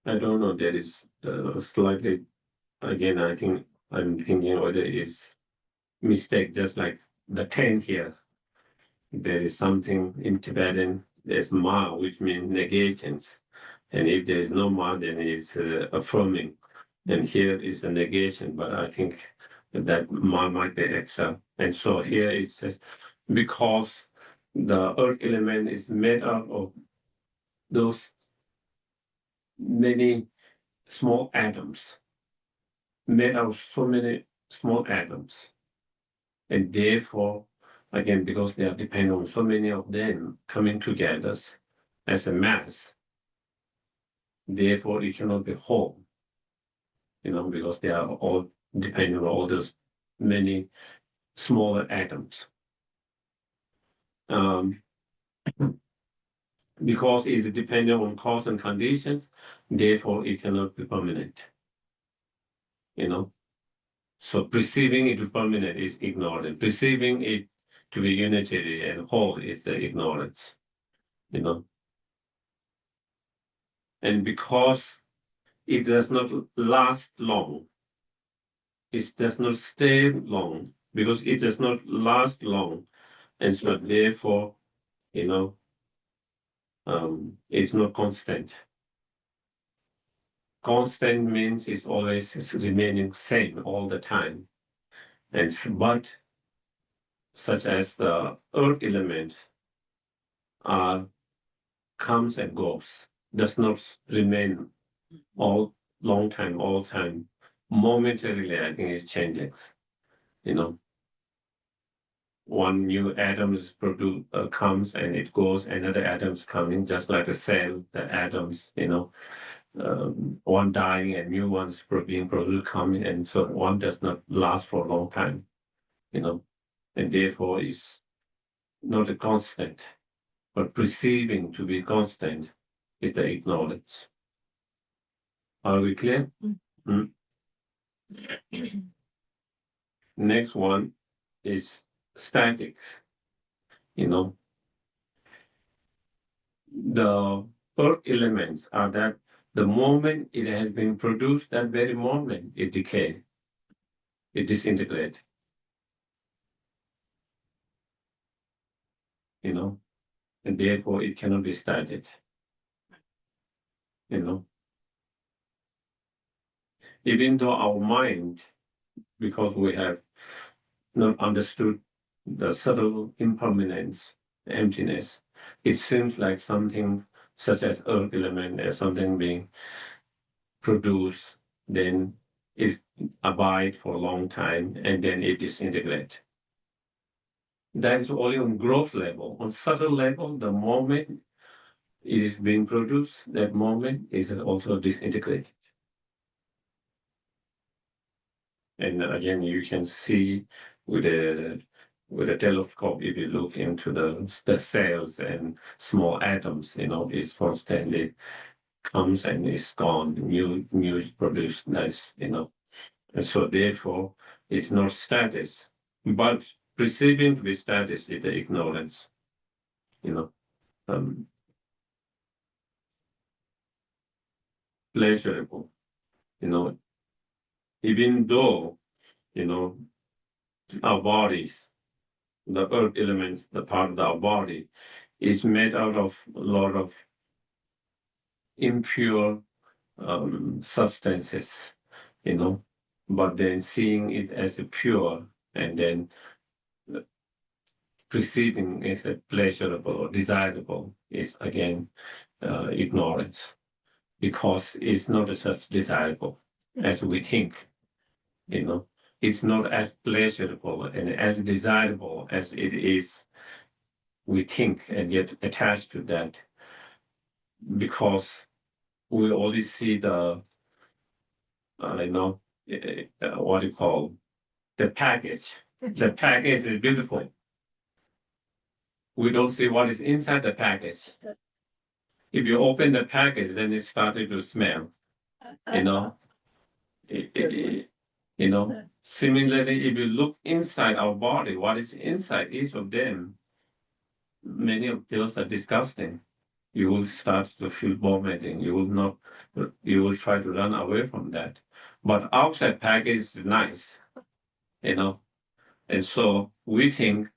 Speaker 3: I don't know, there is slightly again, I think I'm thinking whether it's mistake, just like the 10 here. There is something in Tibetan, there's ma, which means negations. And if there is no ma, then it's affirming. And here is a negation, but I think that ma might be extra. And so here it says, because the earth element is made up of those many small atoms, made out of so many small atoms. And therefore, again, because they are dependent on so many of them coming together as a mass, therefore it cannot be whole, because they are all dependent on all those many smaller atoms. Because it's dependent on cause and conditions, therefore it cannot be permanent. So perceiving it to permanent is ignorance. Perceiving it to be unitary and whole is the ignorance. And because it does not last long, it does not stay long, because it does not last long, and so therefore, it's not constant. Constant means it's always remaining same all the time. But such as the earth element comes and goes, does not remain all time. Momentarily, I think it's changing. One new atom is produced, comes and it goes, another atom's coming, just like a cell, the atoms, one dying and new ones being produced coming, and so one does not last for a long time, and therefore is not a constant, but perceiving to be constant is the ignorance. Are we clear? Next one is statics. The earth elements are that the moment it has been produced, that very moment it decays, it disintegrates. And therefore it cannot be started. Even though our mind, because we have not understood the subtle impermanence, emptiness, it seems like something such as earth element as something being produced, then it abide for a long time, and then it disintegrate. That is only on growth level. On subtle level, the moment it is being produced, that moment is also disintegrated. And again, you can see with a telescope, if you look into the cells and small atoms, it's constantly comes and is gone, new is produced, nice, and so therefore it's not status, but perceiving to be status is the ignorance, pleasurable, even though, our bodies, the earth elements, the part of our body is made out of a lot of impure substances, but then seeing it as a pure and then perceiving it as pleasurable or desirable is again ignorance, because it's not as desirable as we think, it's not as pleasurable and as desirable as it is we think, and yet attached to that, because we only see the what you call the package. The package is beautiful. We don't see what is inside the package. If you open the package, then it started to smell. Similarly, if you look inside our body, what is inside each of them, many of those are disgusting. you will start to feel vomiting. You will try to run away from that. But outside package is nice, and so we think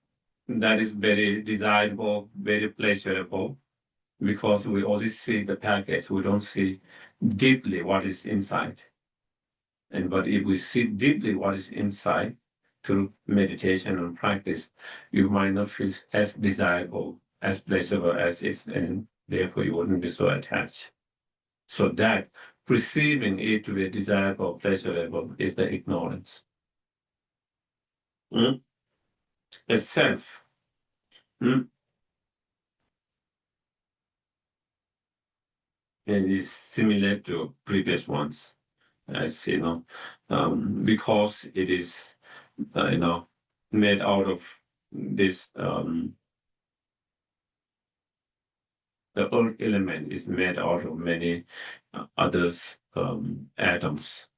Speaker 3: that is very desirable, very pleasurable, because we only see the package, we don't see deeply what is inside. But if we see deeply what is inside through meditation and practice, you might not feel as desirable, as pleasurable as it, and therefore you wouldn't be so attached. So that perceiving it to be desirable, pleasurable is the ignorance. The self. And is similar to previous ones, as because it is, made out of this. The earth element is made out of many others atoms,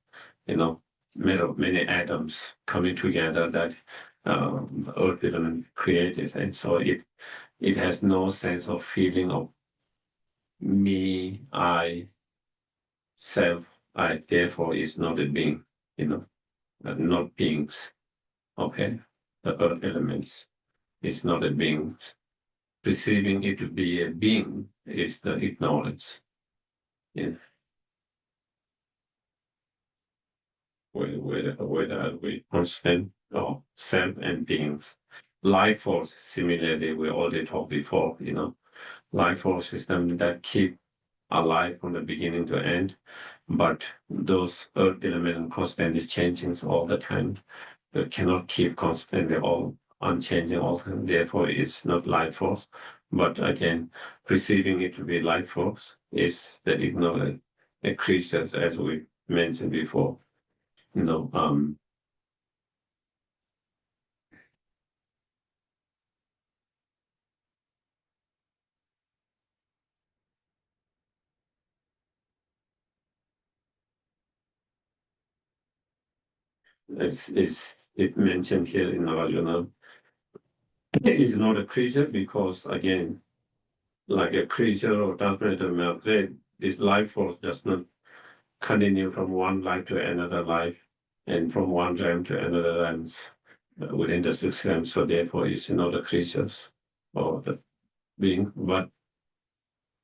Speaker 3: made of many atoms coming together that the earth element created, and so it has no sense of feeling of me, I, self. I therefore is not a being, not beings. Okay, the earth elements is not a being. Perceiving it to be a being is the ignorance. Yeah. Whether we understand self and beings. Life force, similarly, we already talked before, life force system that keep alive from the beginning to end, but those earth element constant is changing all the time. They cannot keep constantly all unchanging all the time. Therefore, it's not life force. But again, perceiving it to be life force is the ignorant creatures, as we mentioned before. As is it mentioned here in Narayana, is not a creature because, again, like a creature or transcendental matter, this life force does not continue from one life to another life and from one realm to another realms within the six realms. So therefore, it's not a creatures or the being, but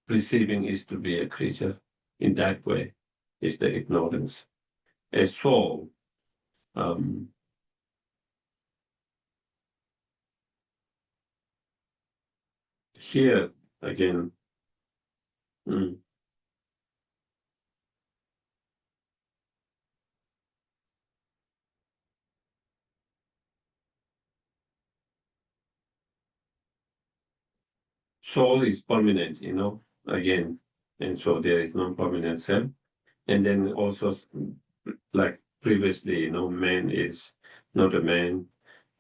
Speaker 3: perceiving is to be a creature in that way is the ignorance. A soul, here again, soul is permanent, again, and so there is non-permanent self. And then also, like previously, man is not a man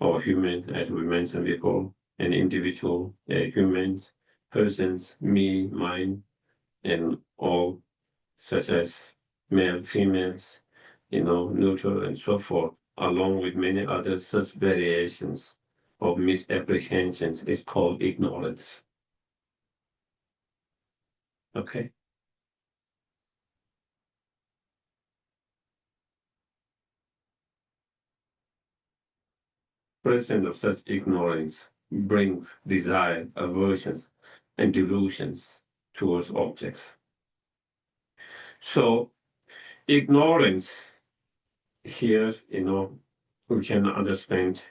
Speaker 3: or human, as we mentioned before, an individual, humans, persons, me, mine, and all, such as male, females, neutral, and so forth, along with many other such variations of misapprehensions, is called ignorance. Okay. Presence of such ignorance brings desire, aversions, and delusions towards objects. So ignorance here, we can understand,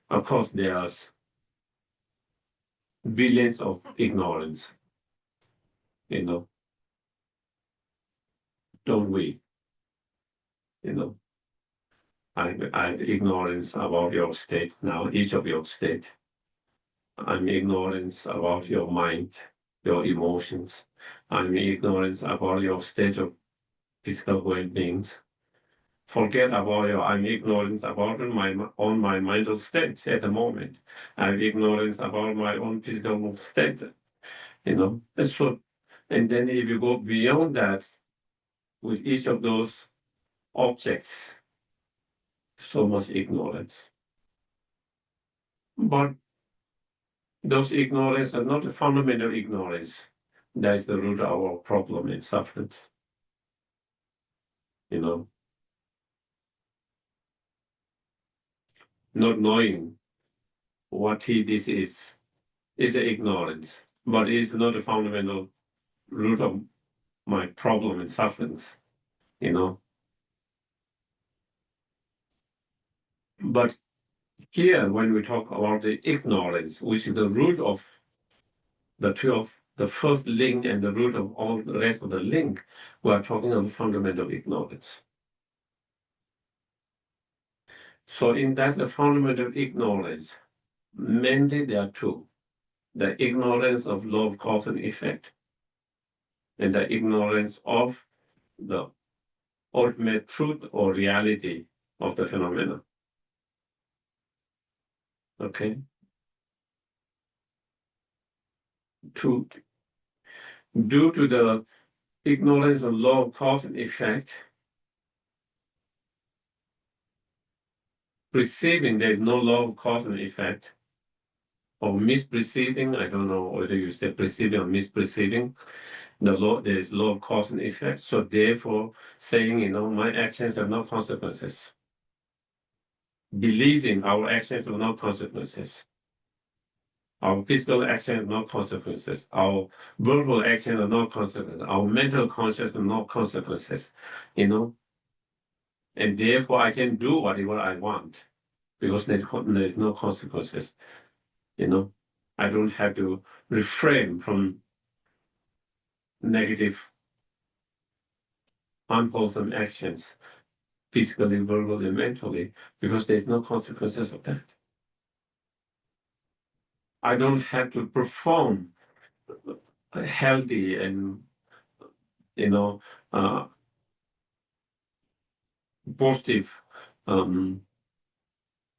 Speaker 3: of course, there's billions of ignorance, don't we? I'm ignorance about your state now, each of your state. I'm ignorance about your mind, your emotions. I'm ignorance about your state of physical well-beings. Forget about I'm ignorant about my mental state at the moment. I'm ignorant about my own physical state, So, and then if you go beyond that, with each of those objects, so much ignorance. But those ignorance are not a fundamental ignorance. That is the root of our problem and sufferings. You know, not knowing what this is ignorance, but it's not the fundamental root of my problem and sufferings. You know, but here when we talk about the ignorance, which is the root of the 12, the first link and the root of all the rest of the link, we are talking about fundamental ignorance. So in that the fundamental ignorance, mainly there are two: the ignorance of law of cause and effect, and the ignorance of the ultimate truth or reality of the phenomena. Okay. Due to the ignorance of law of cause and effect, perceiving there is no law of cause and effect, or misperceiving, I don't know whether you say perceiving or misperceiving, there is law of cause and effect. So therefore, saying, my actions have no consequences. Believing our actions have no consequences. Our physical action have no consequences. Our verbal action have no consequences. Our mental conscious have no consequences. And therefore I can do whatever I want because there is no consequences. I don't have to refrain from negative, unwholesome actions, physically, verbally, and mentally, because there's no consequences of that. I don't have to perform healthy and, positive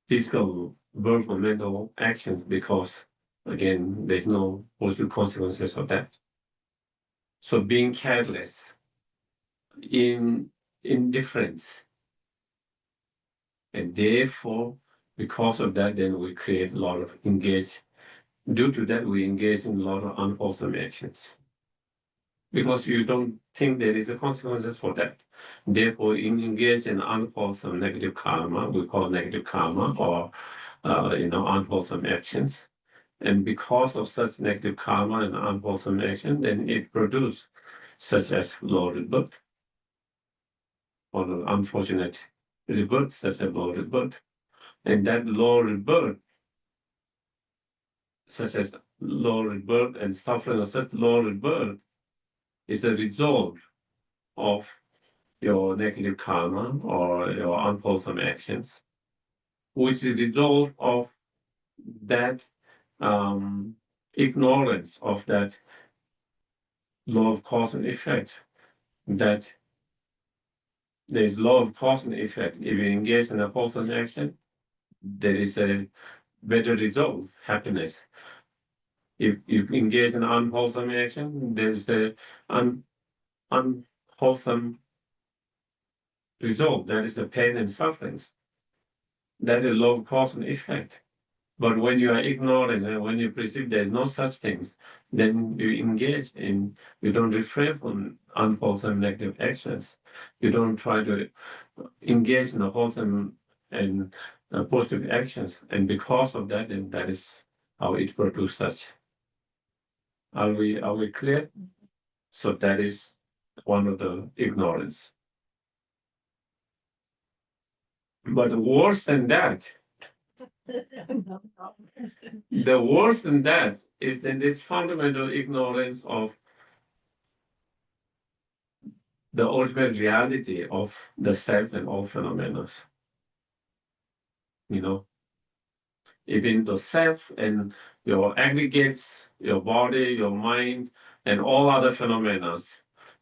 Speaker 3: physical, verbal, mental actions because, again, there's no positive consequences of that. So being careless, indifference, and therefore, because of that, then we create a lot of due to that, we engage in a lot of unwholesome actions. Because you don't think there is a consequences for that. Therefore, engage in unwholesome negative karma, we call negative karma, or unwholesome actions. And because of such negative karma and unwholesome action, then it produces such as low rebirth, or the unfortunate rebirth, such as low rebirth. And that low rebirth, such as low rebirth and suffering of such low rebirth, is a result of your negative karma or your unwholesome actions, which is the result of that ignorance of that law of cause and effect, that there is law of cause and effect. If you engage in a wholesome action, there is a better result, happiness. If you engage in unwholesome action, there's the unwholesome result, that is the pain and sufferings. That is law of cause and effect. But when you are ignorant and when you perceive there's no such things, then you don't refrain from unwholesome negative actions. You don't try to engage in the wholesome and positive actions. And because of that, then that is how it produces such. Are we clear? So that is one of the ignorance. But worse than that, the worse than that is then this fundamental ignorance of the ultimate reality of the self and all phenomena. Even the self and your aggregates, your body, your mind, and all other phenomena,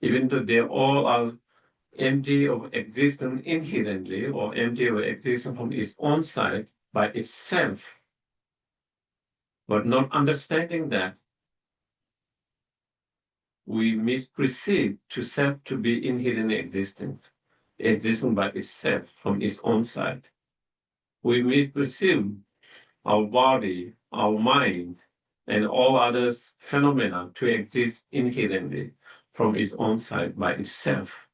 Speaker 3: even though they all are empty of existence inherently or empty of existence from its own side by itself, but not understanding that, we misperceive to self to be inherently existing by itself from its own side. We misperceive our body, our mind, and all other phenomena to exist inherently from its own side by itself.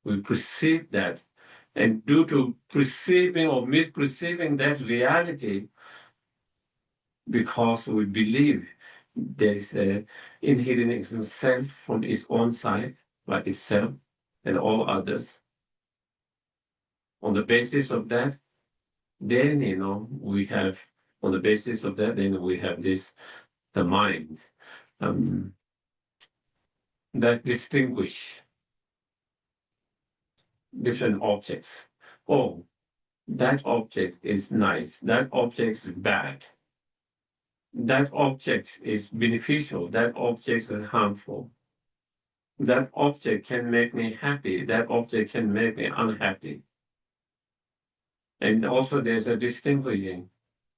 Speaker 3: We perceive that, and due to perceiving or misperceiving that reality, because we believe there is a inherent existence self from its own side by itself and all others. On the basis of that, then we have on the basis of that, then we have the mind that distinguish different objects. Oh, that object is nice, that object is bad, that object is beneficial, that object is harmful, that object can make me happy, that object can make me unhappy. And also there's a distinguishing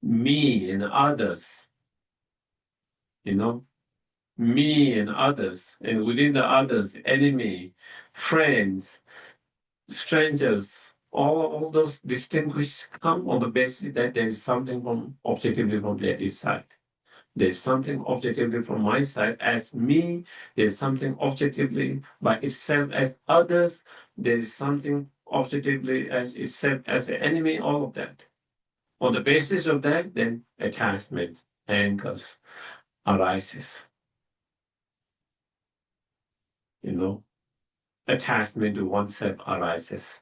Speaker 3: me and others, me and others, and within the others, enemy, friends, strangers, all those distinguished come on the basis that there is something from objectively from their side. There's something objectively from my side as me, there's something objectively by itself as others, there's something objectively as itself as an enemy, all of that. On the basis of that, then attachment, angers arises. Attachment to oneself arises.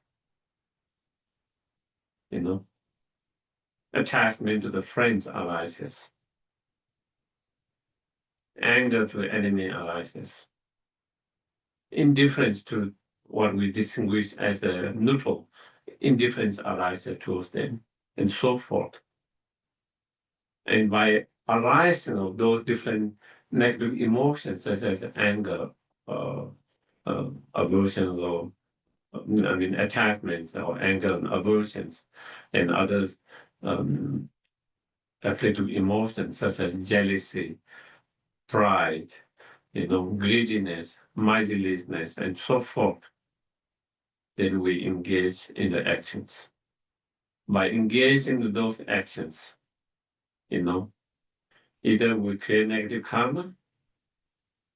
Speaker 3: Attachment to the friends arises. Anger to the enemy arises. Indifference to what we distinguish as a neutral, indifference arises towards them, and so forth. And by arising of those different negative emotions, such as anger, aversion, or attachment, or anger and aversions, and others afflictive emotions such as jealousy, pride, greediness, miserliness, and so forth, then we engage in the actions. By engaging in those actions, either we create negative karma,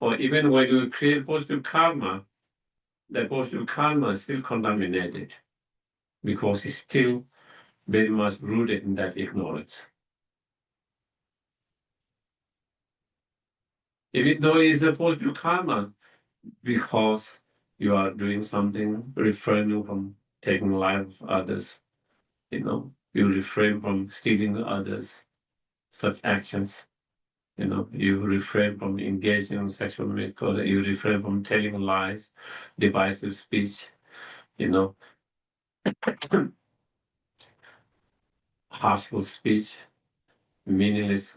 Speaker 3: or even when we create positive karma, the positive karma is still contaminated because it's still very much rooted in that ignorance. Even though it's a positive karma, because you are doing something, refraining from taking life of others, you refrain from stealing others, such actions, you refrain from engaging in sexual misconduct, you refrain from telling lies, divisive speech, harmful speech, meaningless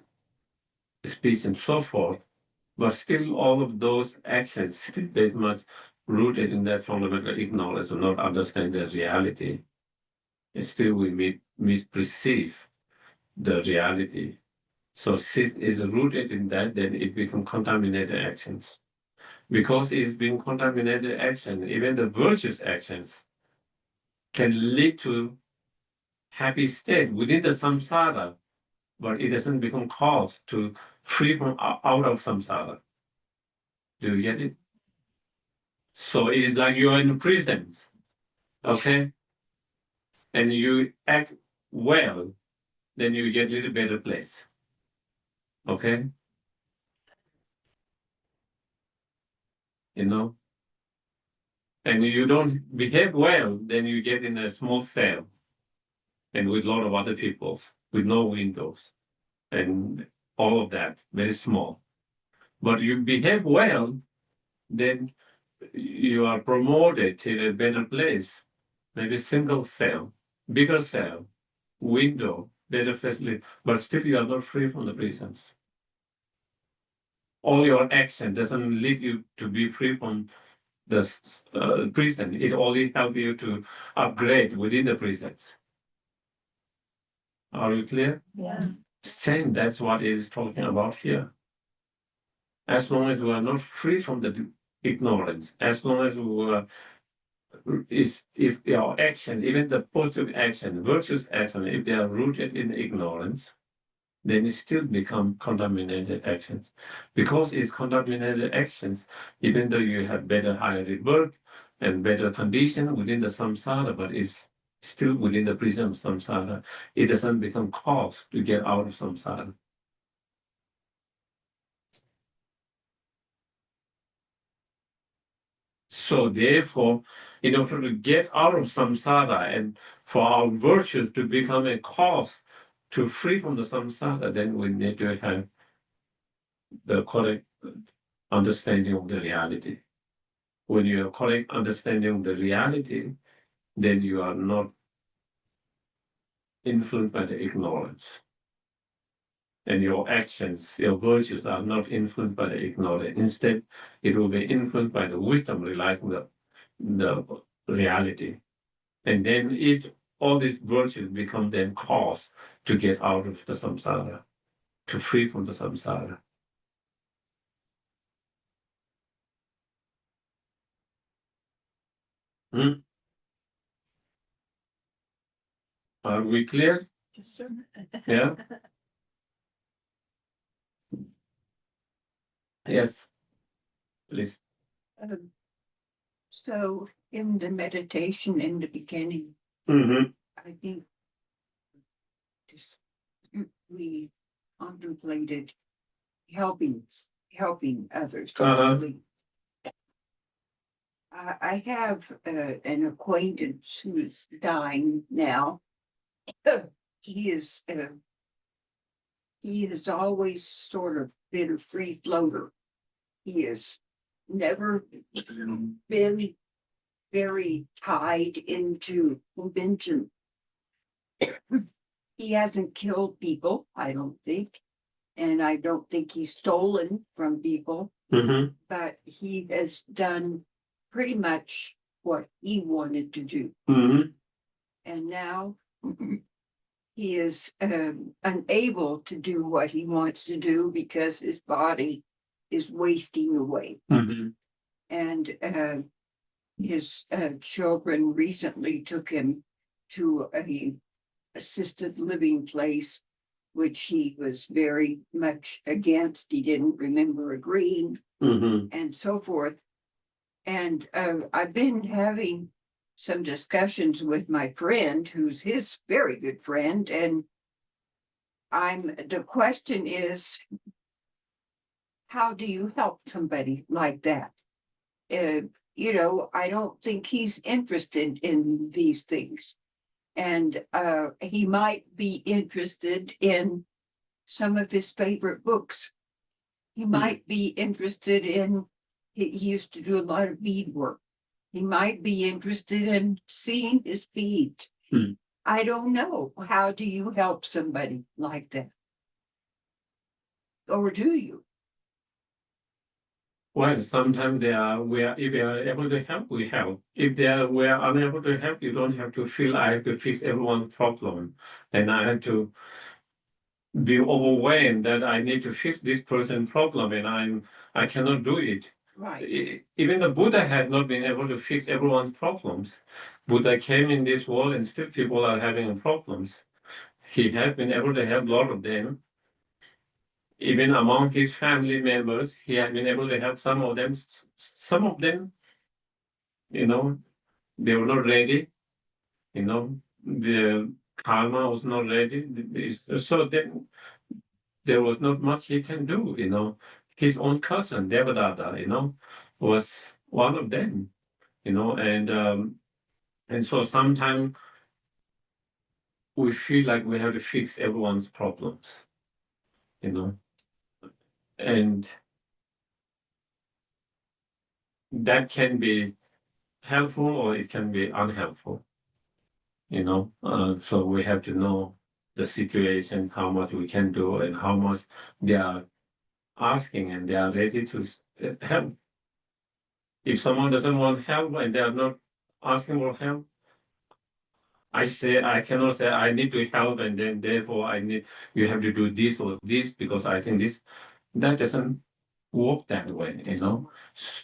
Speaker 3: speech, and so forth. But still, all of those actions still very much rooted in that fundamental ignorance of not understanding the reality. And still, we misperceive the reality. So since it's rooted in that, then it becomes contaminated actions. Because it's been contaminated action, even the virtuous actions can lead to happy state within the samsara, but it doesn't become cause to free from out of samsara. Do you get it? So it is like you're in prison, okay? And you act well, then you get a little better place. Okay? And you don't behave well, then you get in a small cell and with a lot of other people with no windows and all of that, very small. But you behave well, then you are promoted to a better place, maybe single cell, bigger cell, window, better facility, but still you are not free from the prisons. All your action doesn't lead you to be free from the prison. It only helps you to upgrade within the prisons. Are you clear?
Speaker 1: Yes.
Speaker 3: Same, that's what it is talking about here. As long as we are not free from the ignorance, as long as we are, if our action, even the positive action, virtuous action, if they are rooted in ignorance, then it still become contaminated actions. Because it's contaminated actions, even though you have better higher rebirth and better condition within the samsara, but it's still within the prison of samsara, it doesn't become cause to get out of samsara. So therefore, in order to get out of samsara and for our virtues to become a cause to free from the samsara, then we need to have the correct understanding of the reality. When you have correct understanding of the reality, then you are not influenced by the ignorance. And your actions, your virtues are not influenced by the ignorance. Instead, it will be influenced by the wisdom realizing the reality. And then all these virtues become then cause to get out of the samsara, to free from the samsara. Hmm? Are we clear?
Speaker 1: Yes, sir.
Speaker 3: Yeah? Yes. Please.
Speaker 7: So in the meditation in the beginning,
Speaker 3: Mm-hmm.
Speaker 7: I think just we contemplated helping others.
Speaker 3: Uh-huh.
Speaker 7: I have an acquaintance who is dying now. He is he has always sort of been a free floater. He has never been very tied into convention. He hasn't killed people, I don't think. And I don't think he's stolen from people,
Speaker 3: Mm-hmm.
Speaker 7: but he has done pretty much what he wanted to do.
Speaker 3: Mm-hmm.
Speaker 7: And now he is unable to do what he wants to do because his body is wasting away.
Speaker 3: Mm-hmm.
Speaker 7: And his children recently took him to a assisted living place, which he was very much against. He didn't remember agreeing,
Speaker 3: Mm-hmm.
Speaker 7: and so forth. And I've been having some discussions with my friend, who's his very good friend, and the question is, how do you help somebody like that? I don't think he's interested in these things. And he might be interested in some of his favorite books. He might be interested in, he used to do a lot of beadwork. He might be interested in seeing his beads. I don't know. How do you help somebody like that? Or do you?
Speaker 3: Well, sometimes if we are able to help, we help. If we are unable to help, you don't have to feel I have to fix everyone's problem. And I have to be overwhelmed that I need to fix this person's problem and I cannot do it.
Speaker 7: Right.
Speaker 3: Even the Buddha has not been able to fix everyone's problems. Buddha came in this world and still people are having problems. He has been able to help a lot of them. Even among his family members, he has been able to help some of them. Some of them, they were not ready. The karma was not ready. So then there was not much he can do. His own cousin, Devadatta, was one of them, and so sometimes we feel like we have to fix everyone's problems, and that can be helpful or it can be unhelpful, so we have to know the situation, how much we can do and how much they are asking and they are ready to help. If someone doesn't want help and they are not asking for help, I cannot say I need to help and then therefore you have to do this or this because I think that doesn't work that way.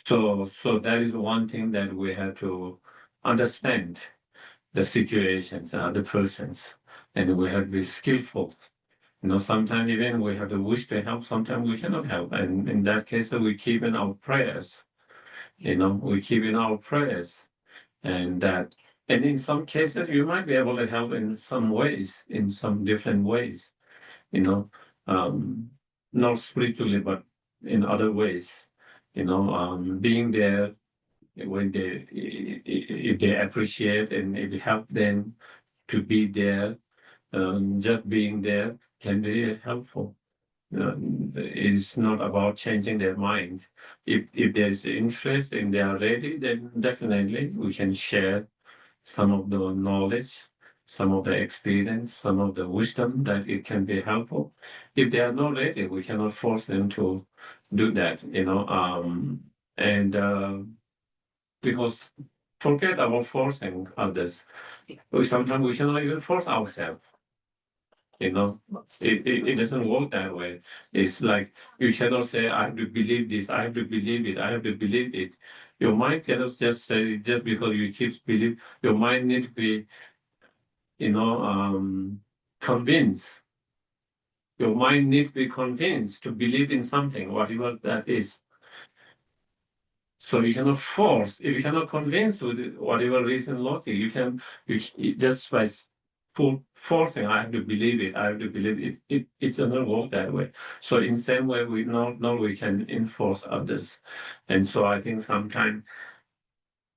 Speaker 3: So that is one thing that we have to understand the situations and other persons, and we have to be skillful You know, sometimes even we have the wish to help, sometimes we cannot help. And in that case, we keep in our prayers. You know, we keep in our prayers. And in some cases, you might be able to help in some ways, in some different ways, you know, not spiritually, but in other ways, you know, being there when if they appreciate and if you help them to be there, just being there can be helpful. It's not about changing their mind. If there is interest and they are ready, then definitely we can share some of the knowledge, some of the experience, some of the wisdom that it can be helpful. If they are not ready, we cannot force them to do that, you know. And because forget about forcing others. Sometimes we cannot even force ourselves. You know, it doesn't work that way. It's like you cannot say, I have to believe this, I have to believe it, I have to believe it. Your mind cannot just say, just because you keep believe, your mind need to be, you know, convinced. Your mind need to be convinced to believe in something, whatever that is. So you cannot force. If you cannot convince with whatever reason, logic, you just by forcing. I have to believe it. I have to believe it. It doesn't work that way. So in same way, we we can enforce others, and so I think sometimes,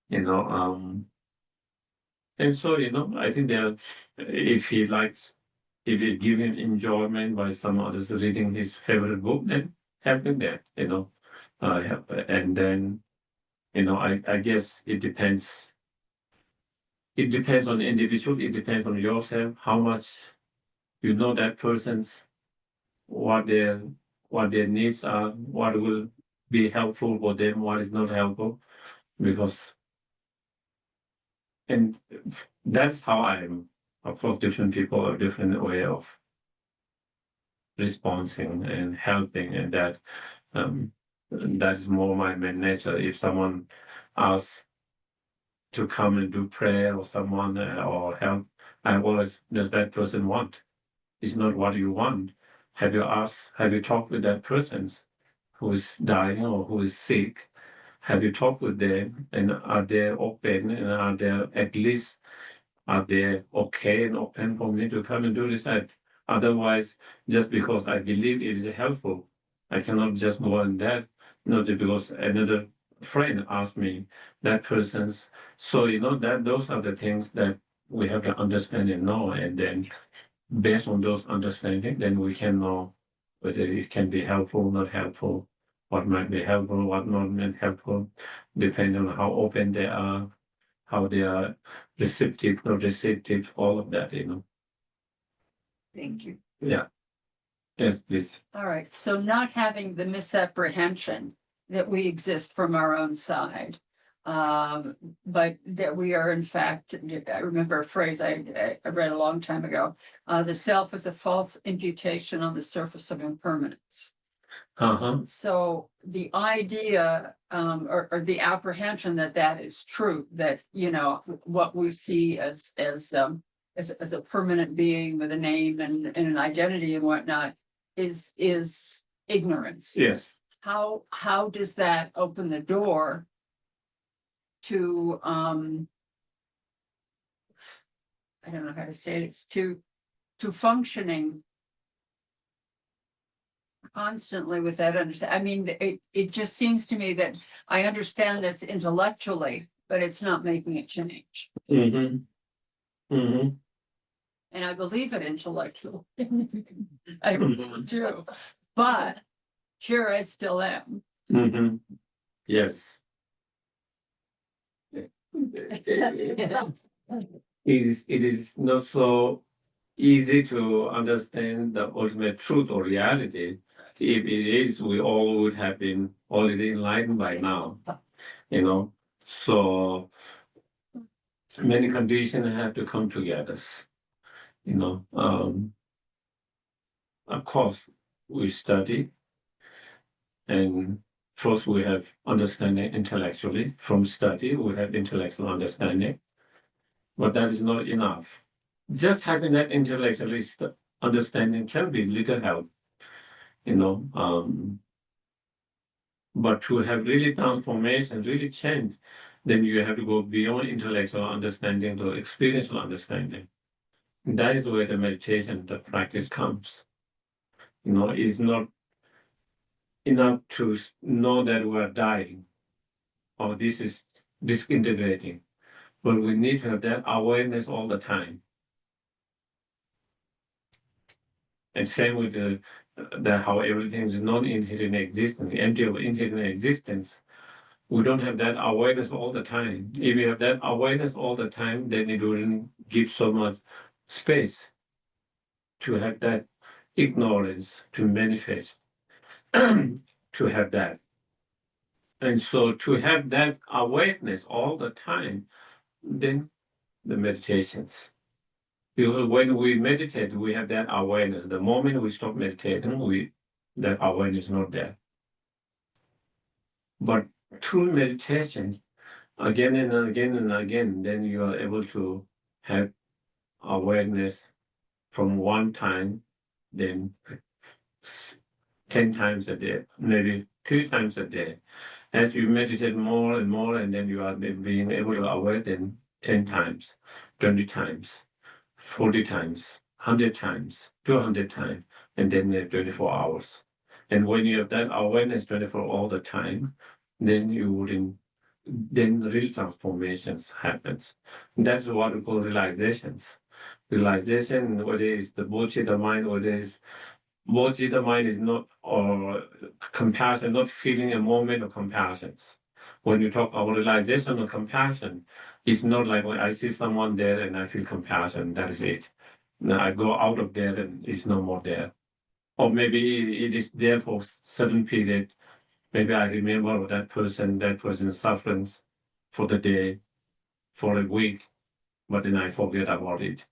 Speaker 3: you know, and so you know, I think that if he likes, if it give him enjoyment by some others reading his favorite book, then helping that, you know, and then. You know, I guess it depends. It depends on the individual. It depends on yourself. How much you know that person's what their needs are, what will be helpful for them, what is not helpful, because and that's how I am. Of course, different people have different way of responding and helping, and that is more my nature. If someone asks to come and do prayer or someone or help, I always, does that person want? It's not what you want. Have you asked, have you talked with that person who is dying or who is sick? Have you talked with them and are they open and are they at least, are they okay and open for me to come and do this? Otherwise, just because I believe it is helpful, I cannot just go on that, not just because another friend asked me that person's. So, you know, that those are the things that we have to understand and know. And then based on those understanding, then we can know whether it can be helpful, not helpful, what might be helpful, what not helpful, depending on how open they are, how they are receptive, not receptive, all of that, you know.
Speaker 7: Thank you.
Speaker 3: Yeah. Yes, please.
Speaker 8: All right, so not having the misapprehension that we exist from our own side. But that we are in fact, I remember a phrase I read a long time ago, the self is a false imputation on the surface of impermanence.
Speaker 3: Uh-huh.
Speaker 8: So the idea, or the apprehension that that is true, that, you know, what we see as a permanent being with a name and an identity and whatnot is ignorance.
Speaker 3: Yes.
Speaker 8: How does that open the door to I don't know how to say it, it's to functioning constantly with that understanding? I mean, it just seems to me that I understand this intellectually, but it's not making it change.
Speaker 3: Mm-hmm. Mm-hmm.
Speaker 8: And I believe it intellectually. I really do. But here I still am.
Speaker 3: Mm-hmm. Yes. It is not so easy to understand the ultimate truth or reality. If it is, we all would have been already enlightened by now, you know. So many conditions have to come together, you know. Of course, we study, and first we have understanding intellectually. From study, we have intellectual understanding, but that is not enough. Just having that intellectually understanding can be little help, you know. But to have really transformation, really change, then you have to go beyond intellectual understanding to experiential understanding. That is where the meditation, the practice comes. You know, it's not enough to know that we are dying or this is disintegrating, but we need to have that awareness all the time. And same with the how everything is non-inherent existence, empty of inherent existence. We don't have that awareness all the time. If you have that awareness all the time, then it wouldn't give so much space to have that ignorance to manifest, to have that. And so to have that awareness all the time, then the meditations. Because when we meditate, we have that awareness. The moment we stop meditating, that awareness is not there. But through meditation, again and again and again, then you are able to have awareness from one time, then 10 times a day, maybe 2 times a day. As you meditate more and more, and then you are being able to aware then 10 times, 20 times, 40 times, 100 times, 200 times, and then 24 hours. And when you have that awareness 24 all the time, then you wouldn't, then real transformations happens. That's what we call realizations. Realization, whether it's the bodhicitta mind, whether it's bodhicitta mind is not, or compassion, not feeling a moment of compassions. When you talk about realization of compassion, it's not like when I see someone there and I feel compassion, that is it. Now I go out of there and it's no more there. Or maybe it is there for certain period. Maybe I remember that person's suffering for the day, for a week, but then I forget about it.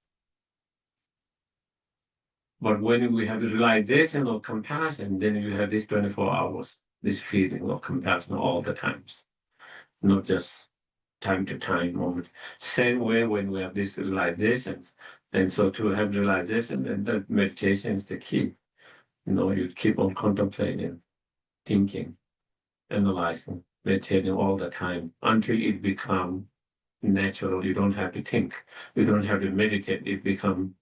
Speaker 3: But when we have the realization of compassion, then you have this 24 hours, this feeling of compassion all the times, not just time to time moment. Same way when we have these realizations. And so to have realization, and that meditation is the key. You know, you keep on contemplating, thinking, analyzing, meditating all the time until it becomes natural. You don't have to think. You don't have to meditate. It becomes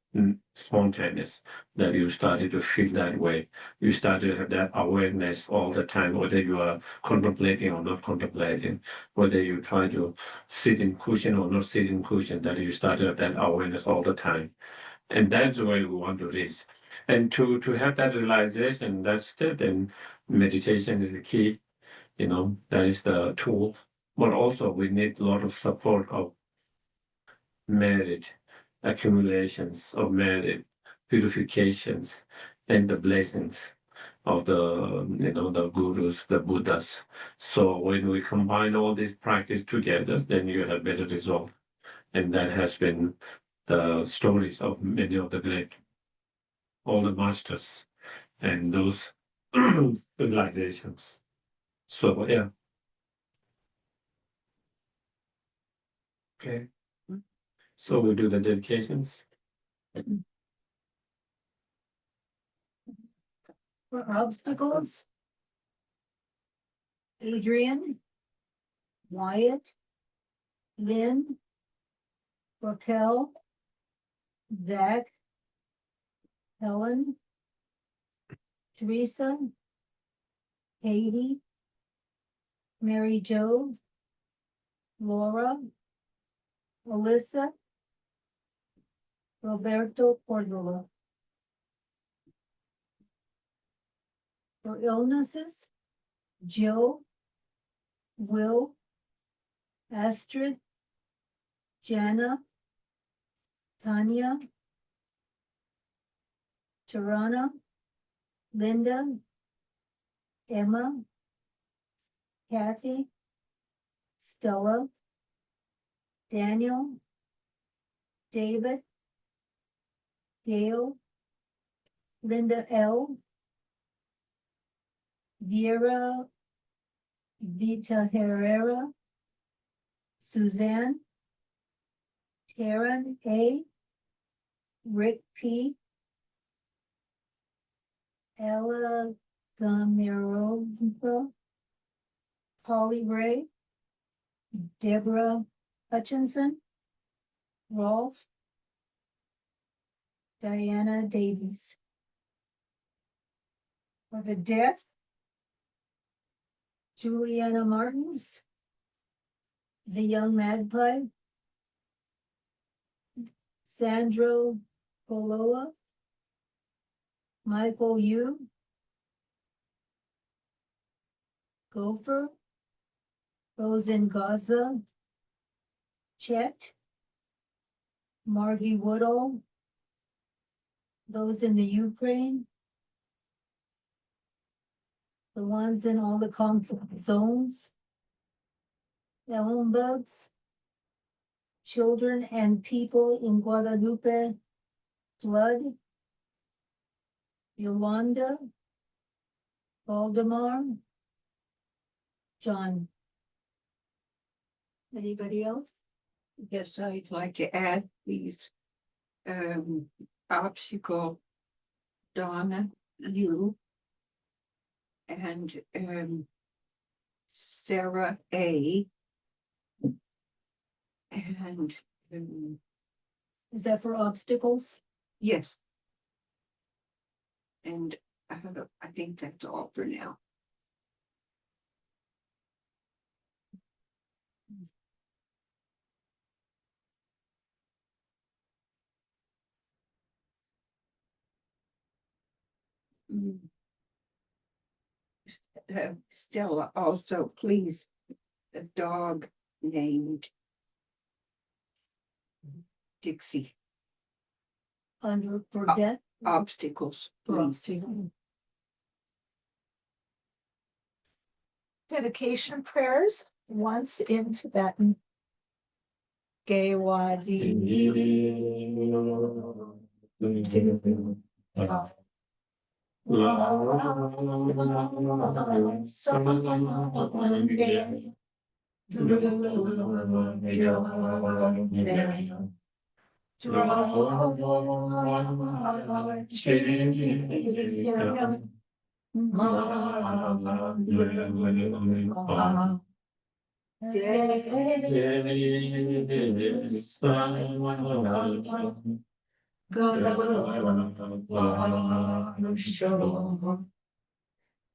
Speaker 3: spontaneous, that you started to feel that way. You started to have that awareness all the time, whether you are contemplating or not contemplating, whether you try to sit in cushion or not sit in cushion, that you started to have that awareness all the time. And that's where we want to reach. And to have that realization, that's it. And meditation is the key. You know, that is the tool. But also we need a lot of support of merit, accumulations of merit, purifications, and the blessings of the the gurus, the Buddhas. So when we combine all these practice together, then you have better result. And that has been the stories of many of the great, all the masters, and those realizations. So yeah. Okay. So we do the dedications.
Speaker 2: For obstacles, Adrian, Wyatt, Lynn, Raquel, Zach, Helen, Teresa, Katie, Mary Jo, Laura, Alyssa, Roberto Cordova. For illnesses, Jill, Will, Astrid, Jana, Tanya, Tarana, Linda, Emma, Kathy, Stella, Daniel, David, Gail, Linda L, Vera, Vita Herrera, Suzanne, Taryn A, Rick P, Ella Gamirova, Polly Ray, Deborah Hutchinson, Rolf, Diana Davies. For the deaf, Juliana Martins, The Young Magpie, Sandro Poloa, Michael Yu, Gopher, Rosen Gaza, Chet, Margie Woodall, those in the Ukraine, the ones in all the conflict zones, Ellen Bugs, children and people in Guadalupe flood, Yolanda, Valdemar, John. Anybody else?
Speaker 7: Yes, I'd like to add these obstacle Donna, you, and Sarah A. And
Speaker 2: Is that for obstacles?
Speaker 7: yes. And I think that's all for now. Stella, also, please, a dog named Dixie.
Speaker 2: Under for death?
Speaker 7: Obstacles,
Speaker 2: For
Speaker 7: please.
Speaker 2: obstacles.
Speaker 4: Dedication prayers, once in Tibetan. Gewadi.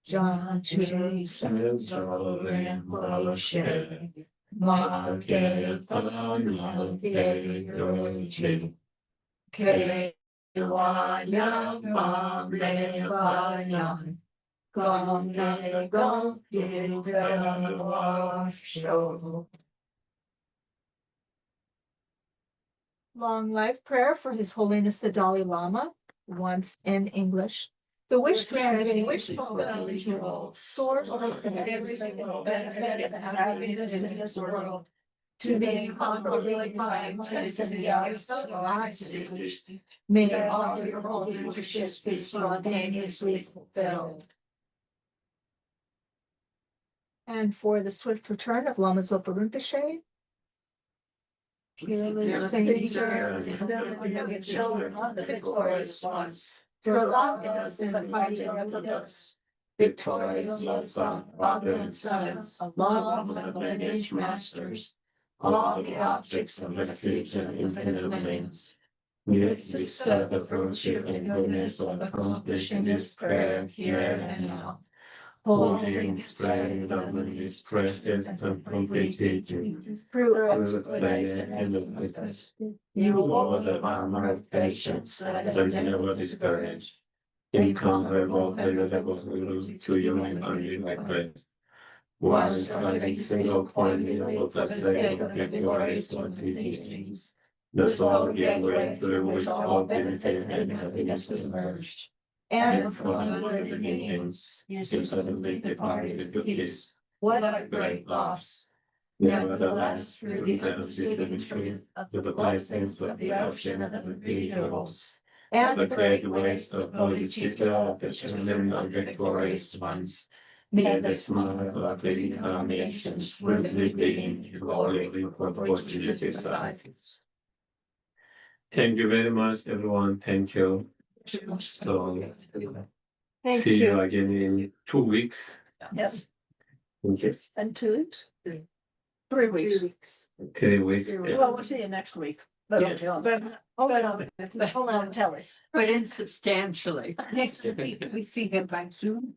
Speaker 4: John Long life prayer for His Holiness the Dalai Lama, once in English. The wish granted, wish fulfilled, sword over everything that will benefit and happiness in this world. To the incomparably fine intensity of I see. May all your holy wishes be spontaneously fulfilled. And for the swift return of Lama Zopa Rinpoche,
Speaker 2: Fearless
Speaker 4: the children of the victorious ones. Prolong us in the fighting of the ghosts. Victorious Son, Father and Sons, along with the lineage masters, all the objects of refuge and infinite lands. With success the virtue and goodness of accomplishing this prayer here and now. Holy and spreading His precious and completed through explanation and witness. You hold the armor of patience that is never discouraged. Incomparable venerable to you and only my praise. Once every single pointed over the sake of your glorious teachings. The soul gateway through which all benefit and happiness is merged. And from the living beings, you suddenly departed to peace. What a great loss! Nevertheless, through the unseeming truth of the blessings of the ocean of the repeatables, and the great waste of bodhicitta of the children of victorious ones, may the smile of the incarnations swiftly gleam in glory for fortunate lives.
Speaker 3: Thank you very much, everyone. Thank you. So,
Speaker 5: Thank
Speaker 3: See you
Speaker 5: you.
Speaker 3: again in 2 weeks.
Speaker 1: Yes,
Speaker 3: Thank you.
Speaker 1: and 2 weeks, 3
Speaker 2: 3
Speaker 1: weeks.
Speaker 2: weeks.
Speaker 3: 3 weeks.
Speaker 2: Three
Speaker 3: yeah.
Speaker 1: Well, we'll see you next week. But,
Speaker 3: Yeah.
Speaker 1: but, only on telly.
Speaker 8: But insubstantially.
Speaker 7: Next week, we see him by Zoom.